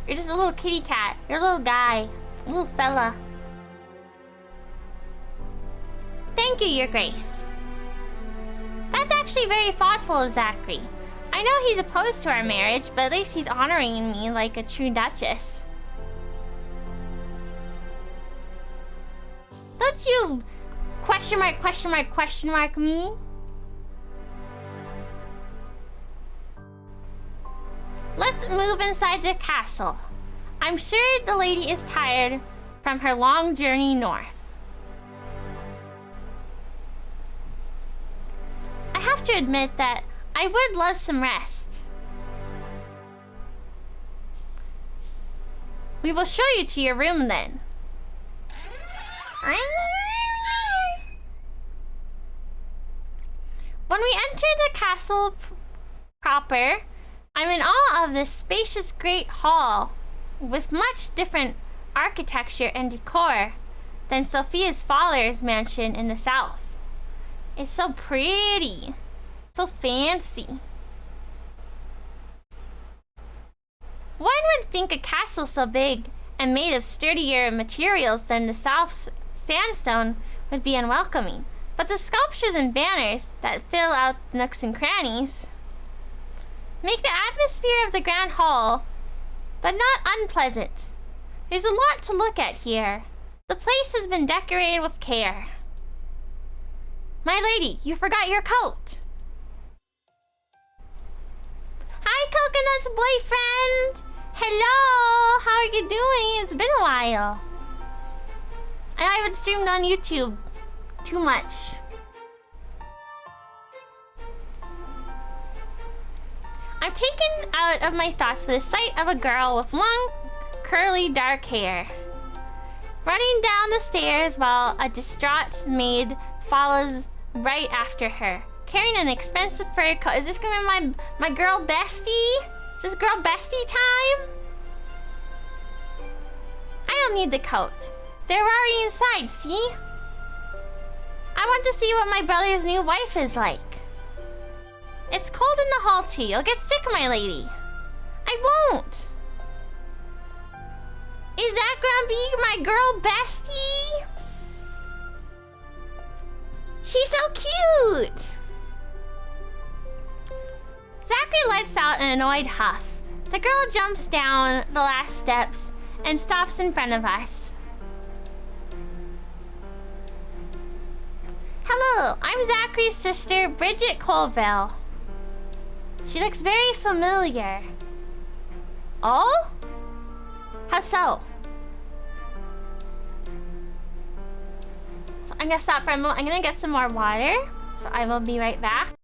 Speaker 1: You're just a little kitty cat. You're a little guy. A little fella. Thank you, Your Grace. That's actually very thoughtful of Zachary. I know he's opposed to our marriage, but at least he's honoring me like a true duchess. Don't you question mark me? Let's move inside the castle. I'm sure the lady is tired from her long journey north. I have to admit that I would love some rest. We will show you to your room then. When we enter the castle proper, I'm in awe of this spacious great hall with much different architecture and decor than Sophia's father's mansion in the south. It's so pretty, so fancy. One would think a castle so big and made of sturdier materials than the south's sandstone would be unwelcoming, but the sculptures and banners that fill out nooks and crannies make the atmosphere of the grand hall, but not unpleasant. There's a lot to look at here. The place has been decorated with care. My lady, you forgot your coat. Hi, Coconut's boyfriend. Hello, how are you doing? It's been a while. I haven't streamed on YouTube too much. I'm taken out of my thoughts with the sight of a girl with long, curly, dark hair running down the stairs while a distraught maid follows right after her, carrying an expensive fur coat. Is this gonna be my girl bestie? Is this girl bestie time? I don't need the coat. They're already inside, see? I want to see what my brother's new wife is like. It's cold in the hall too. You'll get sick, my lady. I won't. Is that gonna be my girl bestie? She's so cute. Zachary lets out an annoyed huff. The girl jumps down the last steps and stops in front of us. Hello, I'm Zachary's sister, Bridget Colville. She looks very familiar. Oh? How so? So I'm gonna stop for a moment. I'm gonna get some more water. So I will be right back.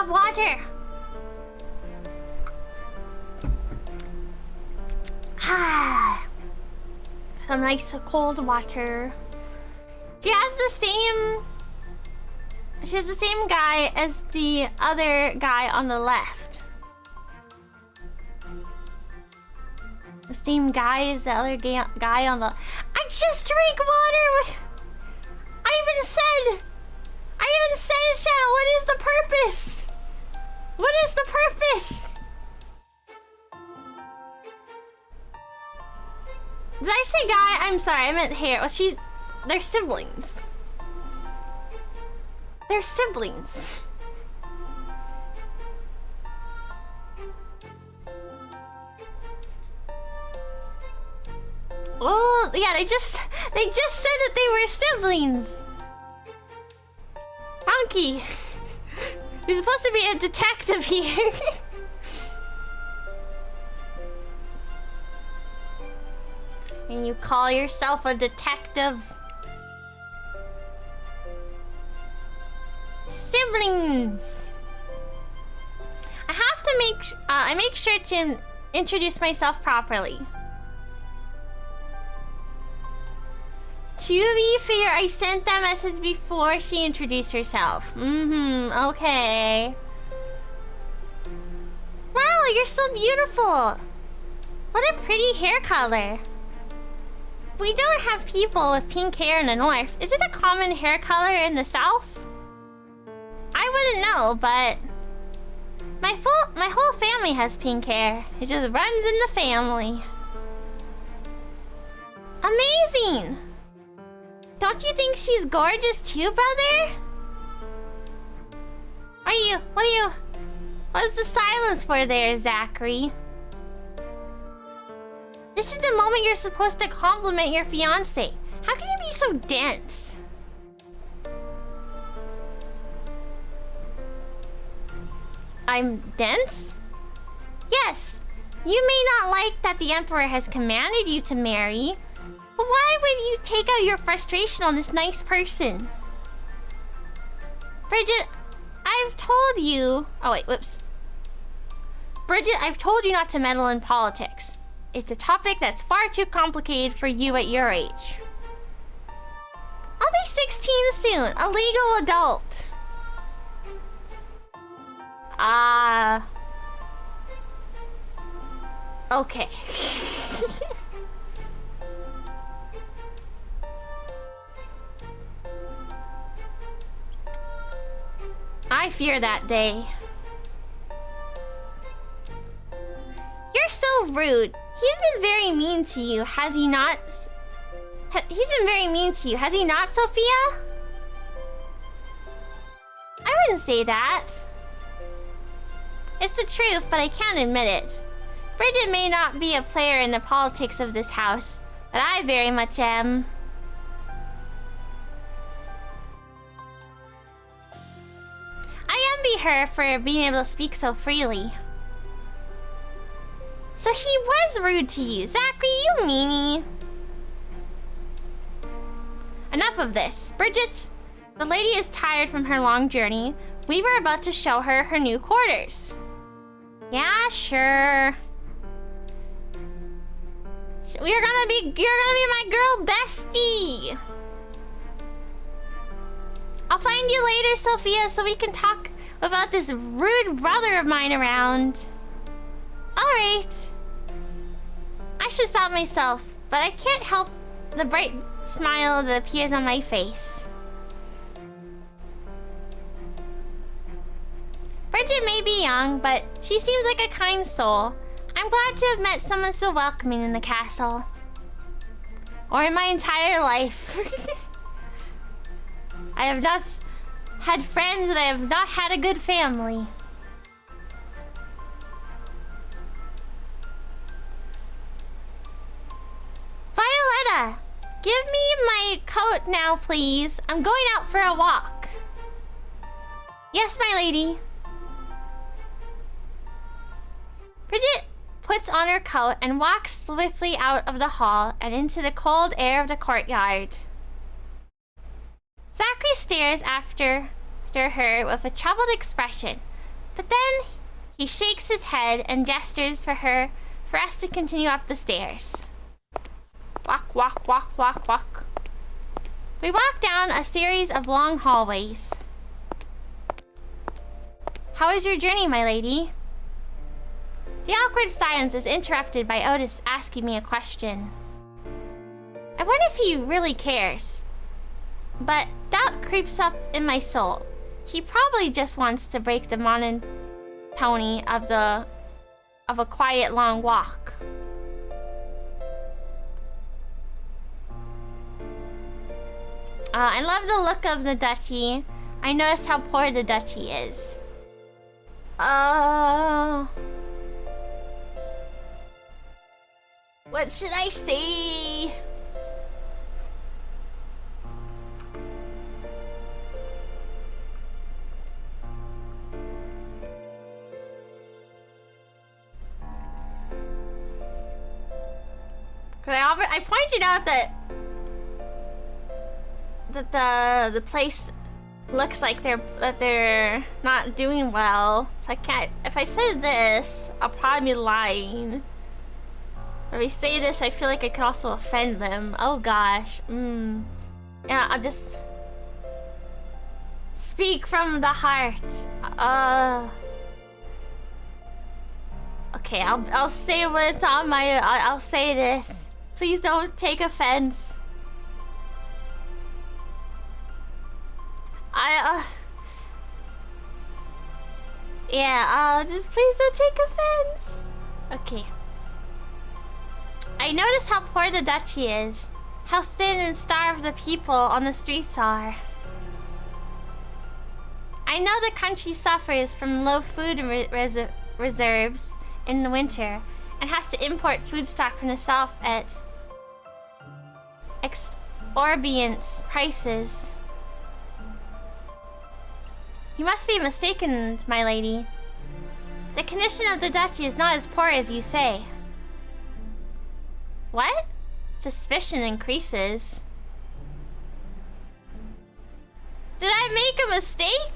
Speaker 1: Water. Some nice cold water. She has the same guy as the other guy on the left. The same guy as the other guy on the... I just drank water! I even said, chat, what is the purpose? What is the purpose? Did I say guy? I'm sorry, I meant hair. Well, they're siblings. They're siblings. Oh, yeah, they just said that they were siblings. Funky. You're supposed to be a detective here. And you call yourself a detective? Siblings. I have to I make sure to introduce myself properly. To be fair, I sent that message before she introduced herself. Okay. Wow, you're so beautiful. What a pretty hair color. We don't have people with pink hair in the north. Is it a common hair color in the south? I wouldn't know, but my whole family has pink hair. It just runs in the family. Amazing! Don't you think she's gorgeous too, brother? What is the silence for there, Zachary? This is the moment you're supposed to compliment your fiancé. How can you be so dense? I'm dense? Yes. You may not like that the Emperor has commanded you to marry, but why would you take out your frustration on this nice person? Bridget, I've told you... Oh, wait, whoops. Bridget, I've told you not to meddle in politics. It's a topic that's far too complicated for you at your age. I'll be 16 soon, a legal adult. Okay. I fear that day. You're so rude. He's been very mean to you, has he not? He's been very mean to you, has he not, Sophia? I wouldn't say that. It's the truth, but I can't admit it. Bridget may not be a player in the politics of this house, but I very much am. I envy her for being able to speak so freely. So he was rude to you, Zachary, you meanie. Enough of this. Bridget, the lady is tired from her long journey. We were about to show her her new quarters. Yeah, sure. You're gonna be my girl bestie. I'll find you later, Sophia, so we can talk about this rude brother of mine around. Alright. I should stop myself, but I can't help the bright smile that appears on my face. Bridget may be young, but she seems like a kind soul. I'm glad to have met someone so welcoming in the castle. Or in my entire life. I have not had friends and I have not had a good family. Violetta, give me my coat now, please. I'm going out for a walk. Yes, my lady. Bridget puts on her coat and walks swiftly out of the hall and into the cold air of the courtyard. Zachary stares after her with a troubled expression, but then he shakes his head and gestures for us to continue up the stairs. Walk, walk, walk, walk, walk. We walk down a series of long hallways. How is your journey, my lady? The awkward silence is interrupted by Otis asking me a question. I wonder if he really cares. But doubt creeps up in my soul. He probably just wants to break the monotony of a quiet long walk. I love the look of the duchy. I notice how poor the duchy is. What should I say? I pointed out that the place looks like they're not doing well. So I can't. If I said this, I'll probably be lying. If I say this, I feel like I could also offend them. Oh gosh. Yeah, I'll just speak from the heart. Okay, I'll say what's on my. I'll say this. Please don't take offense. Just please don't take offense. Okay. I notice how poor the duchy is. How thin and starved the people on the streets are. I know the country suffers from low food reserves in the winter and has to import food stock from the south at exorbitant prices. You must be mistaken, my lady. The condition of the duchy is not as poor as you say. What? Suspicion increases. Did I make a mistake?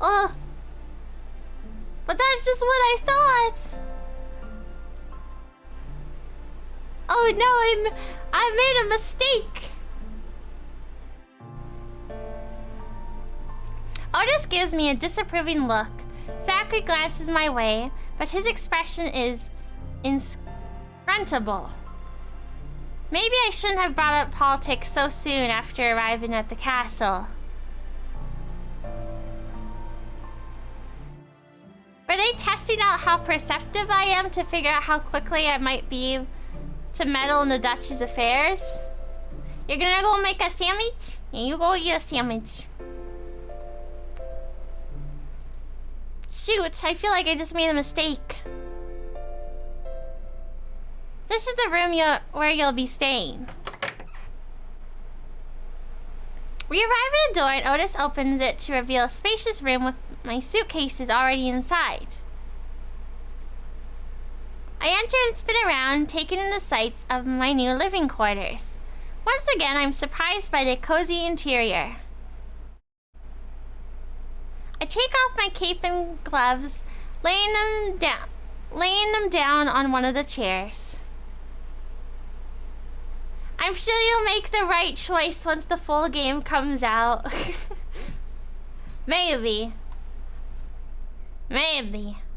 Speaker 1: Oh. But that's just what I thought. Oh no, I made a mistake. Otis gives me a disapproving look. Zachary glances my way, but his expression is inscrutable. Maybe I shouldn't have brought up politics so soon after arriving at the castle. Were they testing out how perceptive I am to figure out how quickly I might be to meddle in the Duchy's affairs? You're gonna go make a sandwich? Yeah, you go get a sandwich. Shoot, I feel like I just made a mistake. This is the room where you'll be staying. We arrive at a door and Otis opens it to reveal a spacious room with my suitcases already inside. I enter and spin around, taking in the sights of my new living quarters. Once again, I'm surprised by the cozy interior. I take off my cape and gloves, laying them down on one of the chairs. I'm sure you'll make the right choice once the full game comes out. Maybe.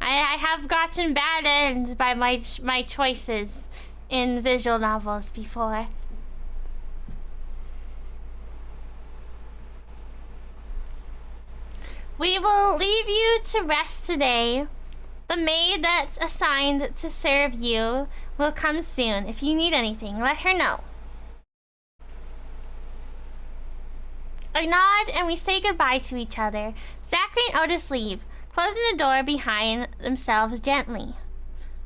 Speaker 1: I have gotten bad ends by my choices in visual novels before. We will leave you to rest today. The maid that's assigned to serve you will come soon. If you need anything, let her know. I nod and we say goodbye to each other. Zachary and Otis leave, closing the door behind themselves gently.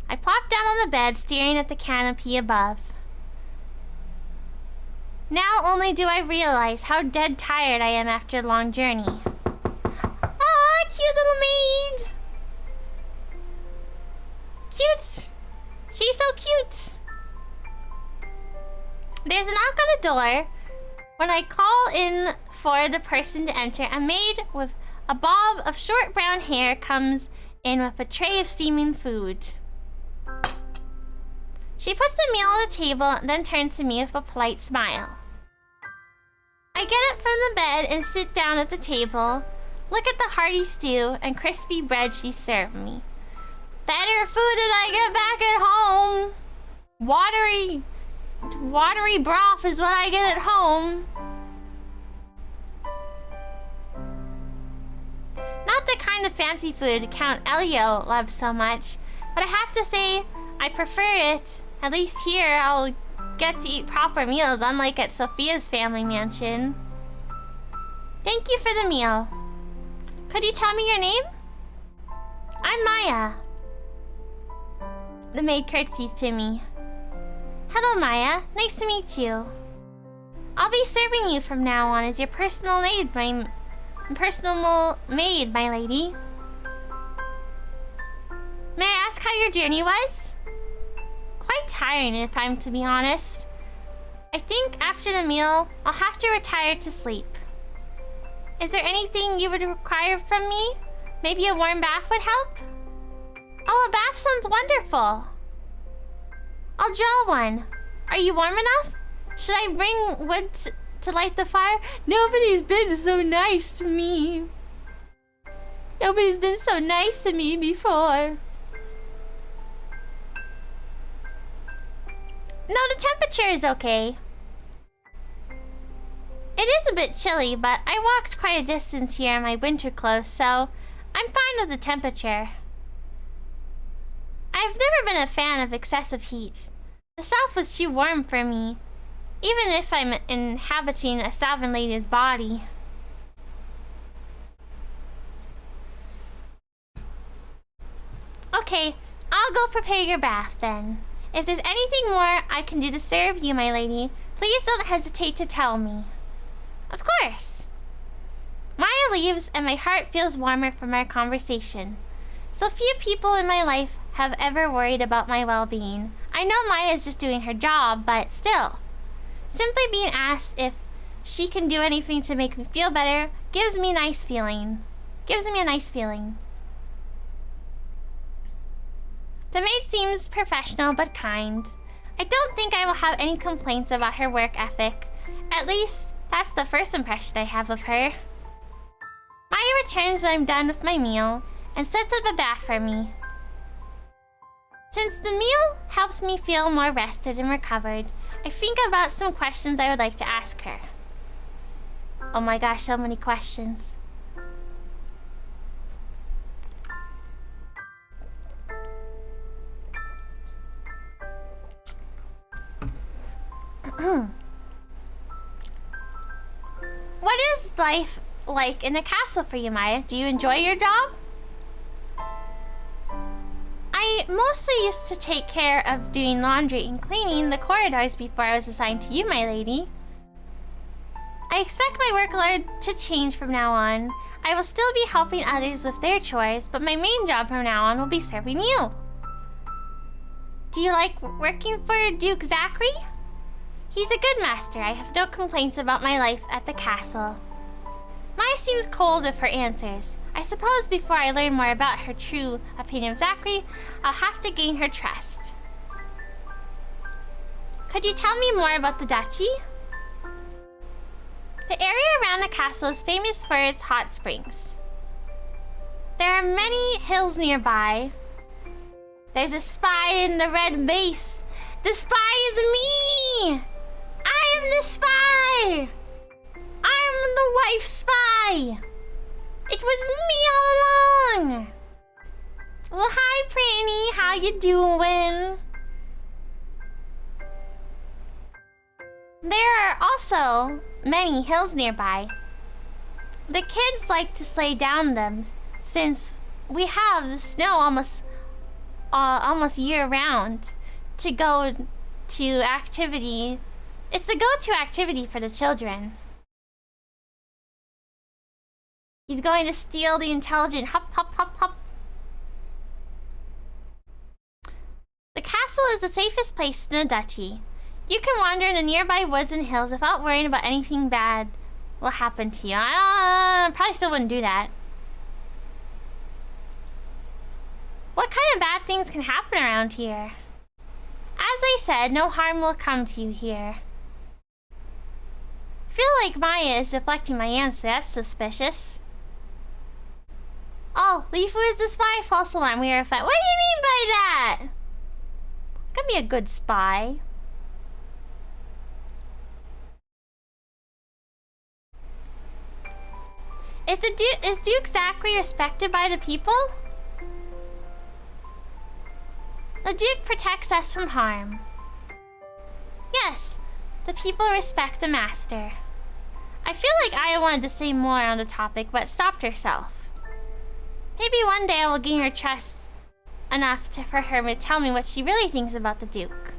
Speaker 1: I plop down on the bed, staring at the canopy above. Now only do I realize how dead tired I am after a long journey. Aw, cute little maid! Cute! She's so cute! There's a knock on the door. When I call in for the person to enter, a maid with a bob of short brown hair comes in with a tray of steaming food. She puts the meal on the table and then turns to me with a polite smile. I get up from the bed and sit down at the table, look at the hearty stew and crispy bread she served me. Better food than I get back at home. Watery broth is what I get at home. Not the kind of fancy food Count Elio loves so much, but I have to say I prefer it. At least here I'll get to eat proper meals, unlike at Sophia's family mansion. Thank you for the meal. Could you tell me your name? I'm Maya. The maid curtsies to me. Hello, Maya. Nice to meet you. I'll be serving you from now on as your personal maid, my lady. May I ask how your journey was? Quite tiring, if I'm to be honest. I think after the meal, I'll have to retire to sleep. Is there anything you would require from me? Maybe a warm bath would help? Oh, a bath sounds wonderful. I'll draw one. Are you warm enough? Should I bring wood to light the fire? Nobody's been so nice to me. Nobody's been so nice to me before. No, the temperature is okay. It is a bit chilly, but I walked quite a distance here in my winter clothes, so I'm fine with the temperature. I've never been a fan of excessive heat. The south was too warm for me, even if I'm inhabiting a sovereign lady's body. Okay, I'll go prepare your bath then. If there's anything more I can do to serve you, my lady, please don't hesitate to tell me. Of course. Maya leaves and my heart feels warmer from our conversation. So few people in my life have ever worried about my well-being. I know Maya is just doing her job, but still. Simply being asked if she can do anything to make me feel better gives me a nice feeling. Gives me a nice feeling. The maid seems professional but kind. I don't think I will have any complaints about her work ethic. At least, that's the first impression I have of her. Maya returns when I'm done with my meal and sets up a bath for me. Since the meal helps me feel more rested and recovered, I think about some questions I would like to ask her. Oh my gosh, so many questions. What is life like in a castle for you, Maya? Do you enjoy your job? I mostly used to take care of doing laundry and cleaning the corridors before I was assigned to you, my lady. I expect my workload to change from now on. I will still be helping others with their chores, but my main job from now on will be serving you. Do you like working for Duke Zachary? He's a good master. I have no complaints about my life at the castle. Maya seems cold with her answers. I suppose before I learn more about her true opinion of Zachary, I'll have to gain her trust. Could you tell me more about the duchy? The area around the castle is famous for its hot springs. There are many hills nearby. There's a spy in the red base. The spy is me! I am the spy! I'm the wife spy! It was me all along! Well, hi, Pranny. How you doing? There are also many hills nearby. The kids like to slay down them since we have snow almost year-round to go to activity. It's the go-to activity for the children. He's going to steal the intelligent. Hop, hop, hop, hop. The castle is the safest place in the duchy. You can wander in the nearby woods and hills without worrying about anything bad will happen to you. I probably still wouldn't do that. What kind of bad things can happen around here? As I said, no harm will come to you here. I feel like Maya is deflecting my answer. That's suspicious. Oh, Leafu is the spy. False alarm. We are a fight. What do you mean by that? Could be a good spy. Is Duke Zachary respected by the people? The Duke protects us from harm. Yes, the people respect the master. I feel like Aya wanted to say more on the topic, but stopped herself. Maybe one day I will gain her trust enough for her to tell me what she really thinks about the Duke.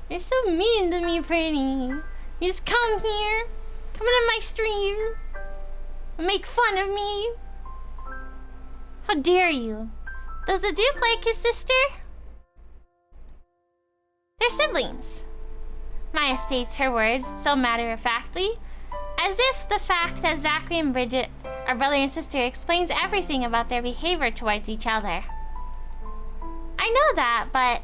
Speaker 1: You're so mean to me, Pretty. You just come here, come into my stream, and make fun of me. How dare you? Does the Duke like his sister? They're siblings. Maya states her words so matter-of-factly, as if the fact that Zachary and Bridget are brother and sister explains everything about their behavior towards each other. I know that, but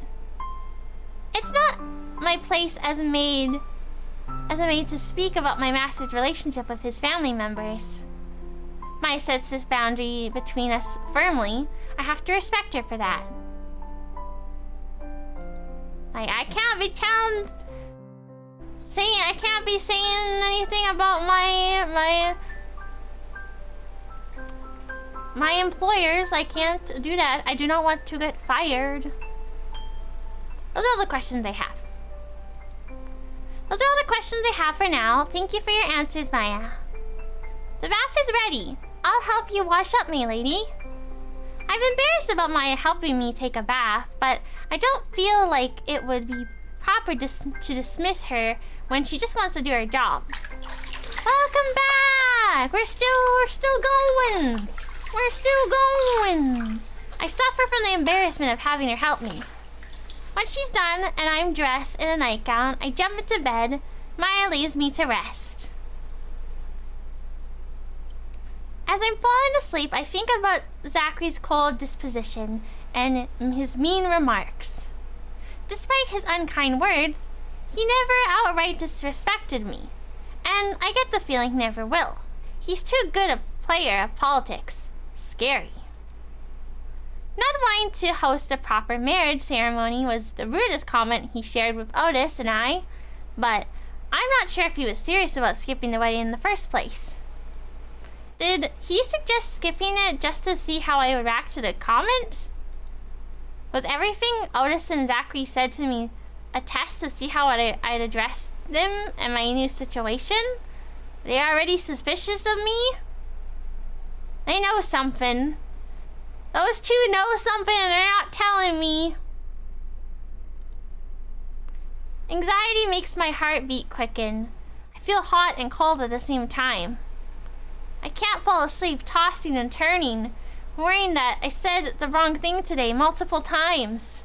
Speaker 1: it's not my place as a maid to speak about my master's relationship with his family members. Maya sets this boundary between us firmly. I have to respect her for that. Like, I can't be saying anything about my employers. I can't do that. I do not want to get fired. Those are all the questions I have. Those are all the questions I have for now. Thank you for your answers, Maya. The bath is ready. I'll help you wash up, my lady. I'm embarrassed about Maya helping me take a bath, but I don't feel like it would be proper to dismiss her when she just wants to do her job. Welcome back! We're still going. We're still going. I suffer from the embarrassment of having her help me. When she's done and I'm dressed in a nightgown, I jump into bed. Maya leaves me to rest. As I'm falling asleep, I think about Zachary's cold disposition and his mean remarks. Despite his unkind words, he never outright disrespected me, and I get the feeling he never will. He's too good a player of politics. Scary. Not wanting to host a proper marriage ceremony was the rudest comment he shared with Otis and I, but I'm not sure if he was serious about skipping the wedding in the first place. Did he suggest skipping it just to see how I would react to the comment? Was everything Otis and Zachary said to me a test to see how I'd address them and my new situation? They already suspicious of me? They know something. Those two know something and they're not telling me. Anxiety makes my heartbeat quicken. I feel hot and cold at the same time. I can't fall asleep, tossing and turning, worrying that I said the wrong thing today multiple times.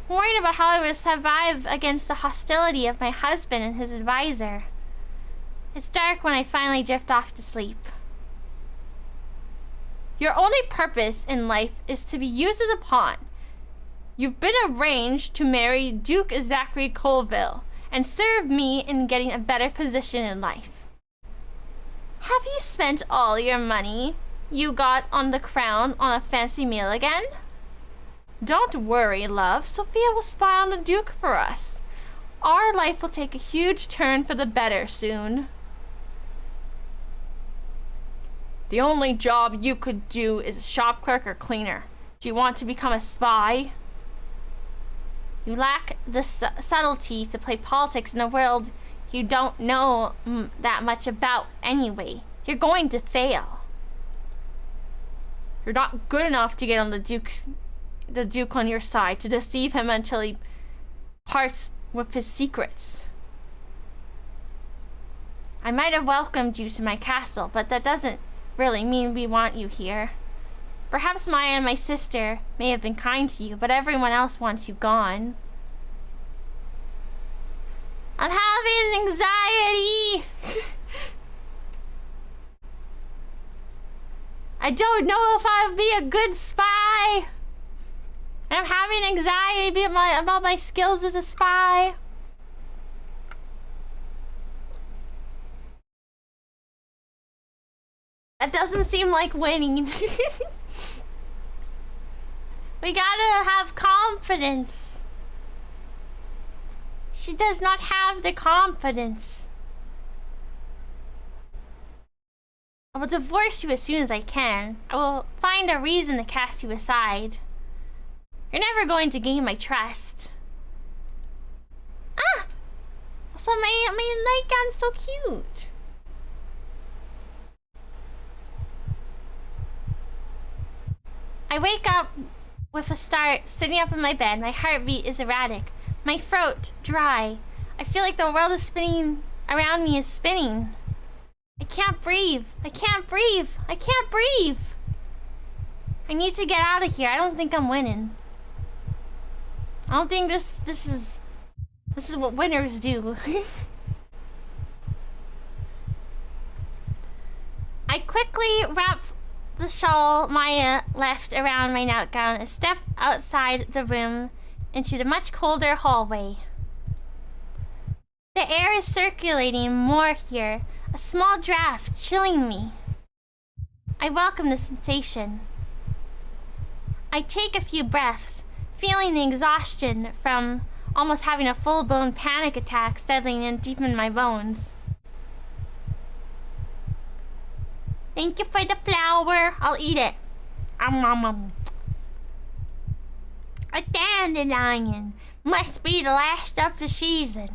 Speaker 1: I'm worried about how I will survive against the hostility of my husband and his advisor. It's dark when I finally drift off to sleep. Your only purpose in life is to be used as a pawn. You've been arranged to marry Duke Zachary Colville and serve me in getting a better position in life. Have you spent all your money you got on the crown on a fancy meal again? Don't worry, love. Sophia will spy on the Duke for us. Our life will take a huge turn for the better soon. The only job you could do is a shop clerk or cleaner. Do you want to become a spy? You lack the subtlety to play politics in a world you don't know that much about anyway. You're going to fail. You're not good enough to get on the Duke on your side, to deceive him until he parts with his secrets. I might have welcomed you to my castle, but that doesn't really mean we want you here. Perhaps Maya and my sister may have been kind to you, but everyone else wants you gone. I'm having anxiety! I don't know if I'll be a good spy. I'm having anxiety about my skills as a spy. That doesn't seem like winning. We gotta have confidence. She does not have the confidence. I will divorce you as soon as I can. I will find a reason to cast you aside. You're never going to gain my trust. Ah! Also, my nightgown's so cute. I wake up with a start, sitting up in my bed. My heartbeat is erratic. My throat dry. I feel like the world is spinning around me is spinning. I can't breathe. I can't breathe. I can't breathe. I need to get out of here. I don't think I'm winning. I don't think this is what winners do. I quickly wrap the shawl Maya left around my nightgown and step outside the room into the much colder hallway. The air is circulating more here, a small draft chilling me. I welcome the sensation. I take a few breaths, feeling the exhaustion from almost having a full-blown panic attack settling in deep in my bones. Thank you for the flower. I'll eat it. A dandelion must be the last of the season.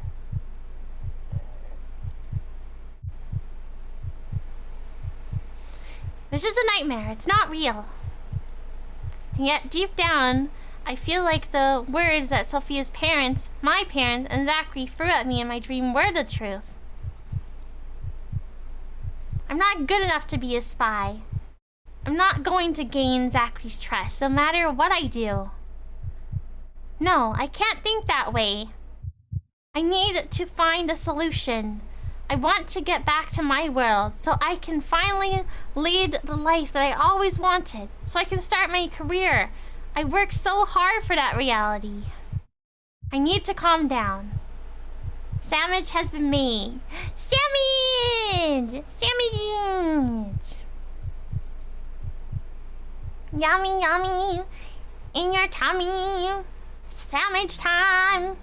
Speaker 1: This is a nightmare. It's not real. And yet, deep down, I feel like the words that Sophia's parents, my parents, and Zachary threw at me in my dream were the truth. I'm not good enough to be a spy. I'm not going to gain Zachary's trust, no matter what I do. No, I can't think that way. I need to find a solution. I want to get back to my world so I can finally lead the life that I always wanted. So I can start my career. I worked so hard for that reality. I need to calm down. Sandwich has been made. Sandwich! Sandwich! Yummy, yummy. In your tummy. Sandwich time.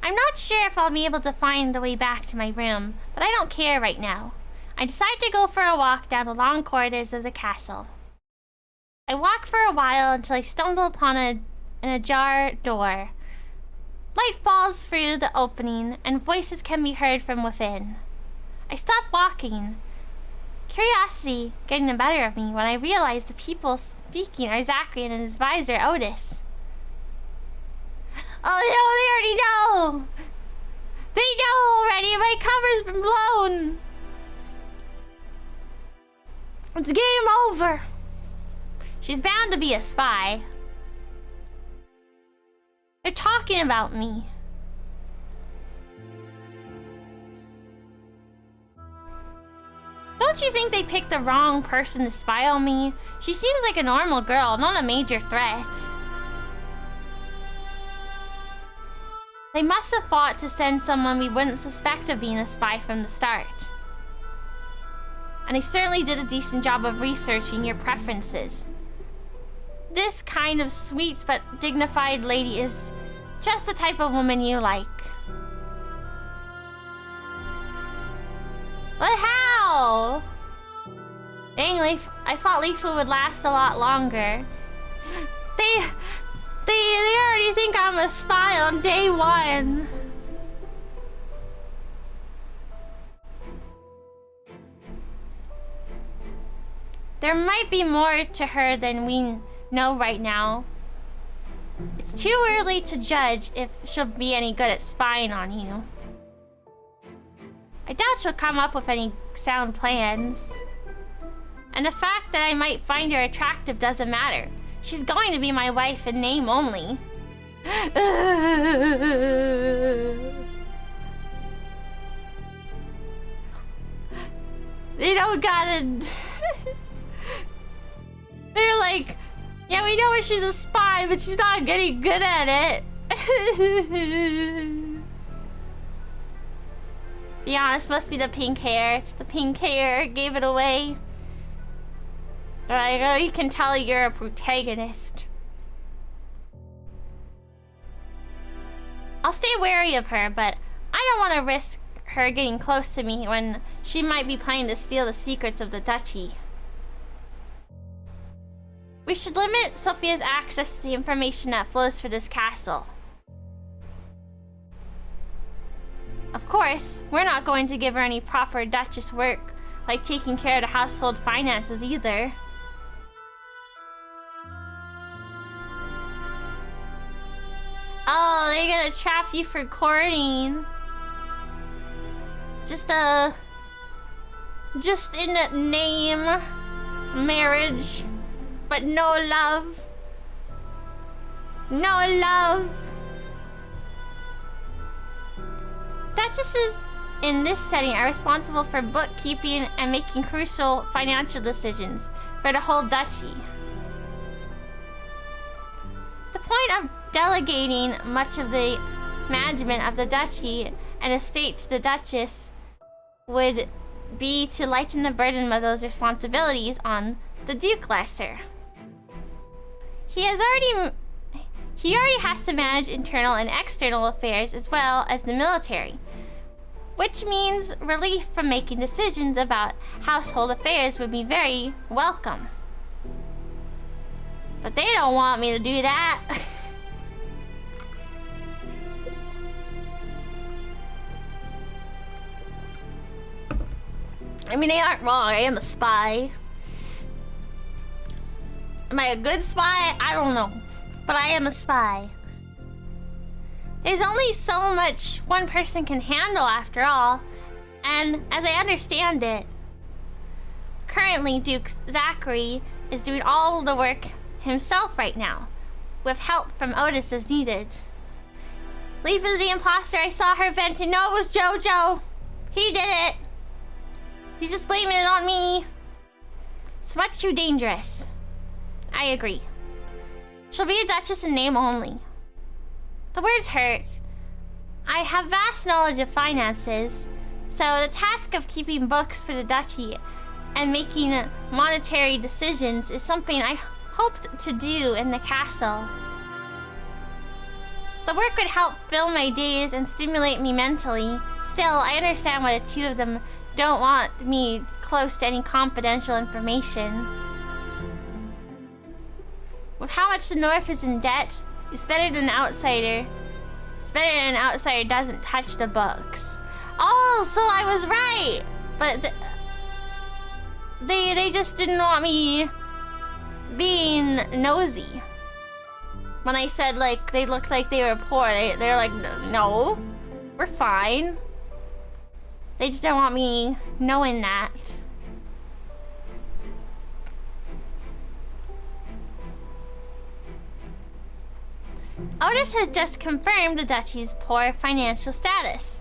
Speaker 1: I'm not sure if I'll be able to find the way back to my room, but I don't care right now. I decide to go for a walk down the long corridors of the castle. I walk for a while until I stumble upon an ajar door. Light falls through the opening, and voices can be heard from within. I stop walking, curiosity getting the better of me when I realize the people speaking are Zachary and his advisor, Otis. Oh no, they already know! They know already! My cover's been blown! It's game over! She's bound to be a spy. They're talking about me. Don't you think they picked the wrong person to spy on me? She seems like a normal girl, not a major threat. They must have fought to send someone we wouldn't suspect of being a spy from the start. And they certainly did a decent job of researching your preferences. This kind of sweet but dignified lady is just the type of woman you like. But how? Dang, I thought Leafu would last a lot longer. They already think I'm a spy on day one. There might be more to her than we know right now. It's too early to judge if she'll be any good at spying on you. I doubt she'll come up with any sound plans. And the fact that I might find her attractive doesn't matter. She's going to be my wife in name only. They don't gotta... They're like, yeah, we know she's a spy, but she's not getting good at it. Be honest, must be the pink hair. It's the pink hair, gave it away. But I really can tell you're a protagonist. I'll stay wary of her, but I don't want to risk her getting close to me when she might be planning to steal the secrets of the duchy. We should limit Sophia's access to the information that flows through this castle. Of course, we're not going to give her any proper Duchess work, like taking care of the household finances either. Oh, they're gonna trap you for courting. Just in that name, marriage, but no love. No love. Duchesses in this setting are responsible for bookkeeping and making crucial financial decisions for the whole duchy. The point of delegating much of the management of the duchy and estate to the Duchess would be to lighten the burden of those responsibilities on the Duke Lesser. He already has to manage internal and external affairs as well as the military, which means relief from making decisions about household affairs would be very welcome. But they don't want me to do that. I mean, they aren't wrong. I am a spy. Am I a good spy? I don't know. But I am a spy. There's only so much one person can handle after all. And as I understand it, currently Duke Zachary is doing all the work himself right now, with help from Otis as needed. Leaf is the imposter. I saw her venting. No, it was JoJo. He did it. He's just blaming it on me. It's much too dangerous. I agree. She'll be a duchess in name only. The words hurt. I have vast knowledge of finances, so the task of keeping books for the duchy and making monetary decisions is something I hoped to do in the castle. The work would help fill my days and stimulate me mentally. Still, I understand why the two of them don't want me close to any confidential information. With how much the North is in debt, it's better than an outsider. It's better than an outsider doesn't touch the books. Oh, so I was right! But they just didn't want me being nosy. When I said, like, they looked like they were poor, they're like, no, we're fine. They just don't want me knowing that. Otis has just confirmed the duchy's poor financial status.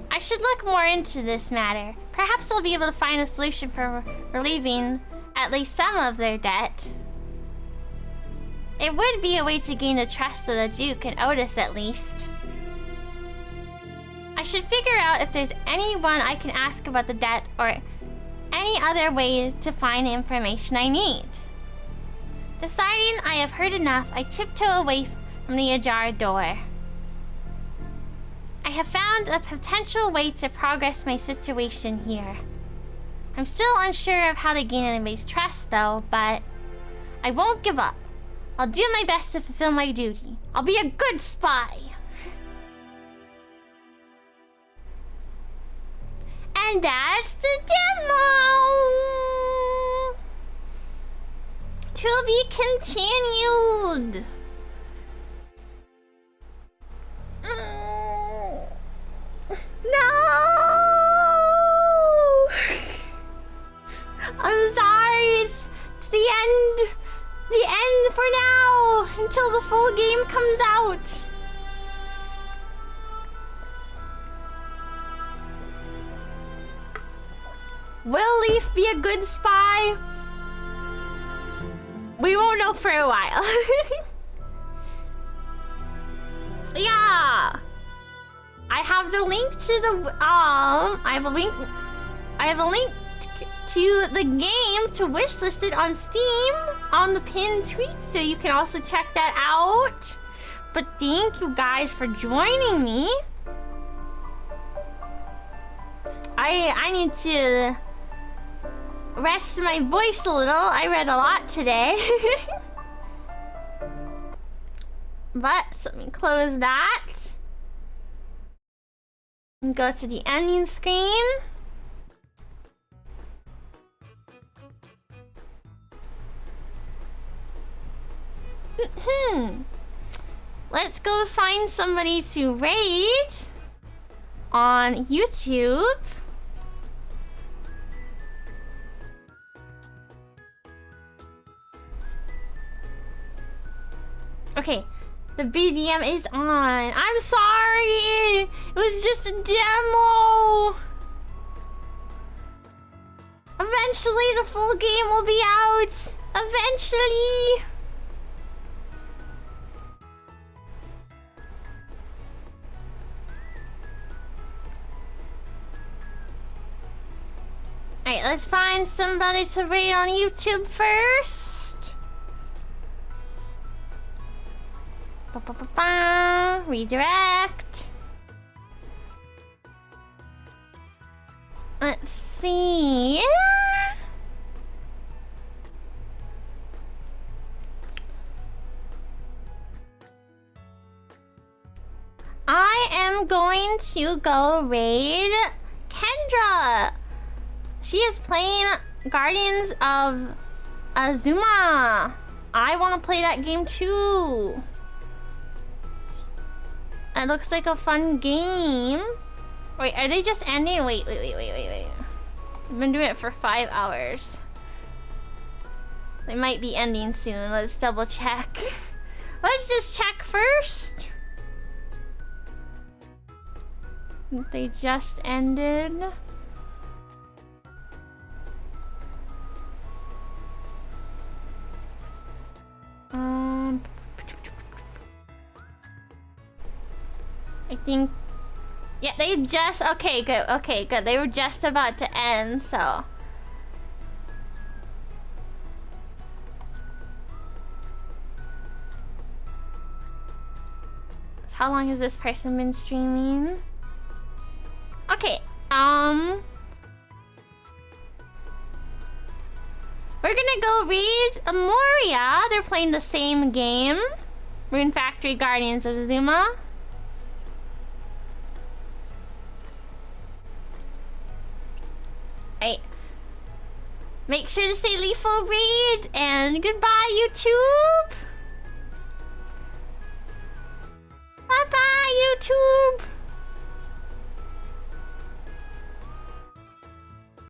Speaker 1: I should look more into this matter. Perhaps I'll be able to find a solution for relieving at least some of their debt. It would be a way to gain the trust of the Duke and Otis at least. I should figure out if there's anyone I can ask about the debt or any other way to find the information I need. Deciding I have heard enough, I tiptoe away from the ajar door. I have found a potential way to progress my situation here. I'm still unsure of how to gain anybody's trust though, but I won't give up. I'll do my best to fulfill my duty. I'll be a good spy. And that's the demo! To be continued. No! I'm sorry, it's the end. The end for now, until the full game comes out. Will Leaf be a good spy? We won't know for a while. Yeah. I have the link to the I have a link to the game to wishlisted on Steam on the pinned tweet, so you can also check that out. But thank you guys for joining me. I need to rest my voice a little. I read a lot today. But let me close that and go to the ending screen. Let's go find somebody to raid on YouTube. Okay, the BDM is on. I'm sorry. It was just a demo. Eventually, the full game will be out. Eventually. Alright, let's find somebody to raid on YouTube first. Redirect. Let's see. I am going to go raid Kendra. She is playing Guardians of Azuma. I want to play that game too. It looks like a fun game. Wait, are they just ending? Wait. I've been doing it for 5 hours. They might be ending soon. Let's double check. Let's just check first. They just ended. I think... Yeah, they just... Okay, good. Okay, good. They were just about to end, so... How long has this person been streaming? Okay, we're gonna go read Amoria. They're playing the same game. Rune Factory Guardians of Zuma. Hey. Make sure to say Leafu read and goodbye, YouTube. Bye-bye, YouTube.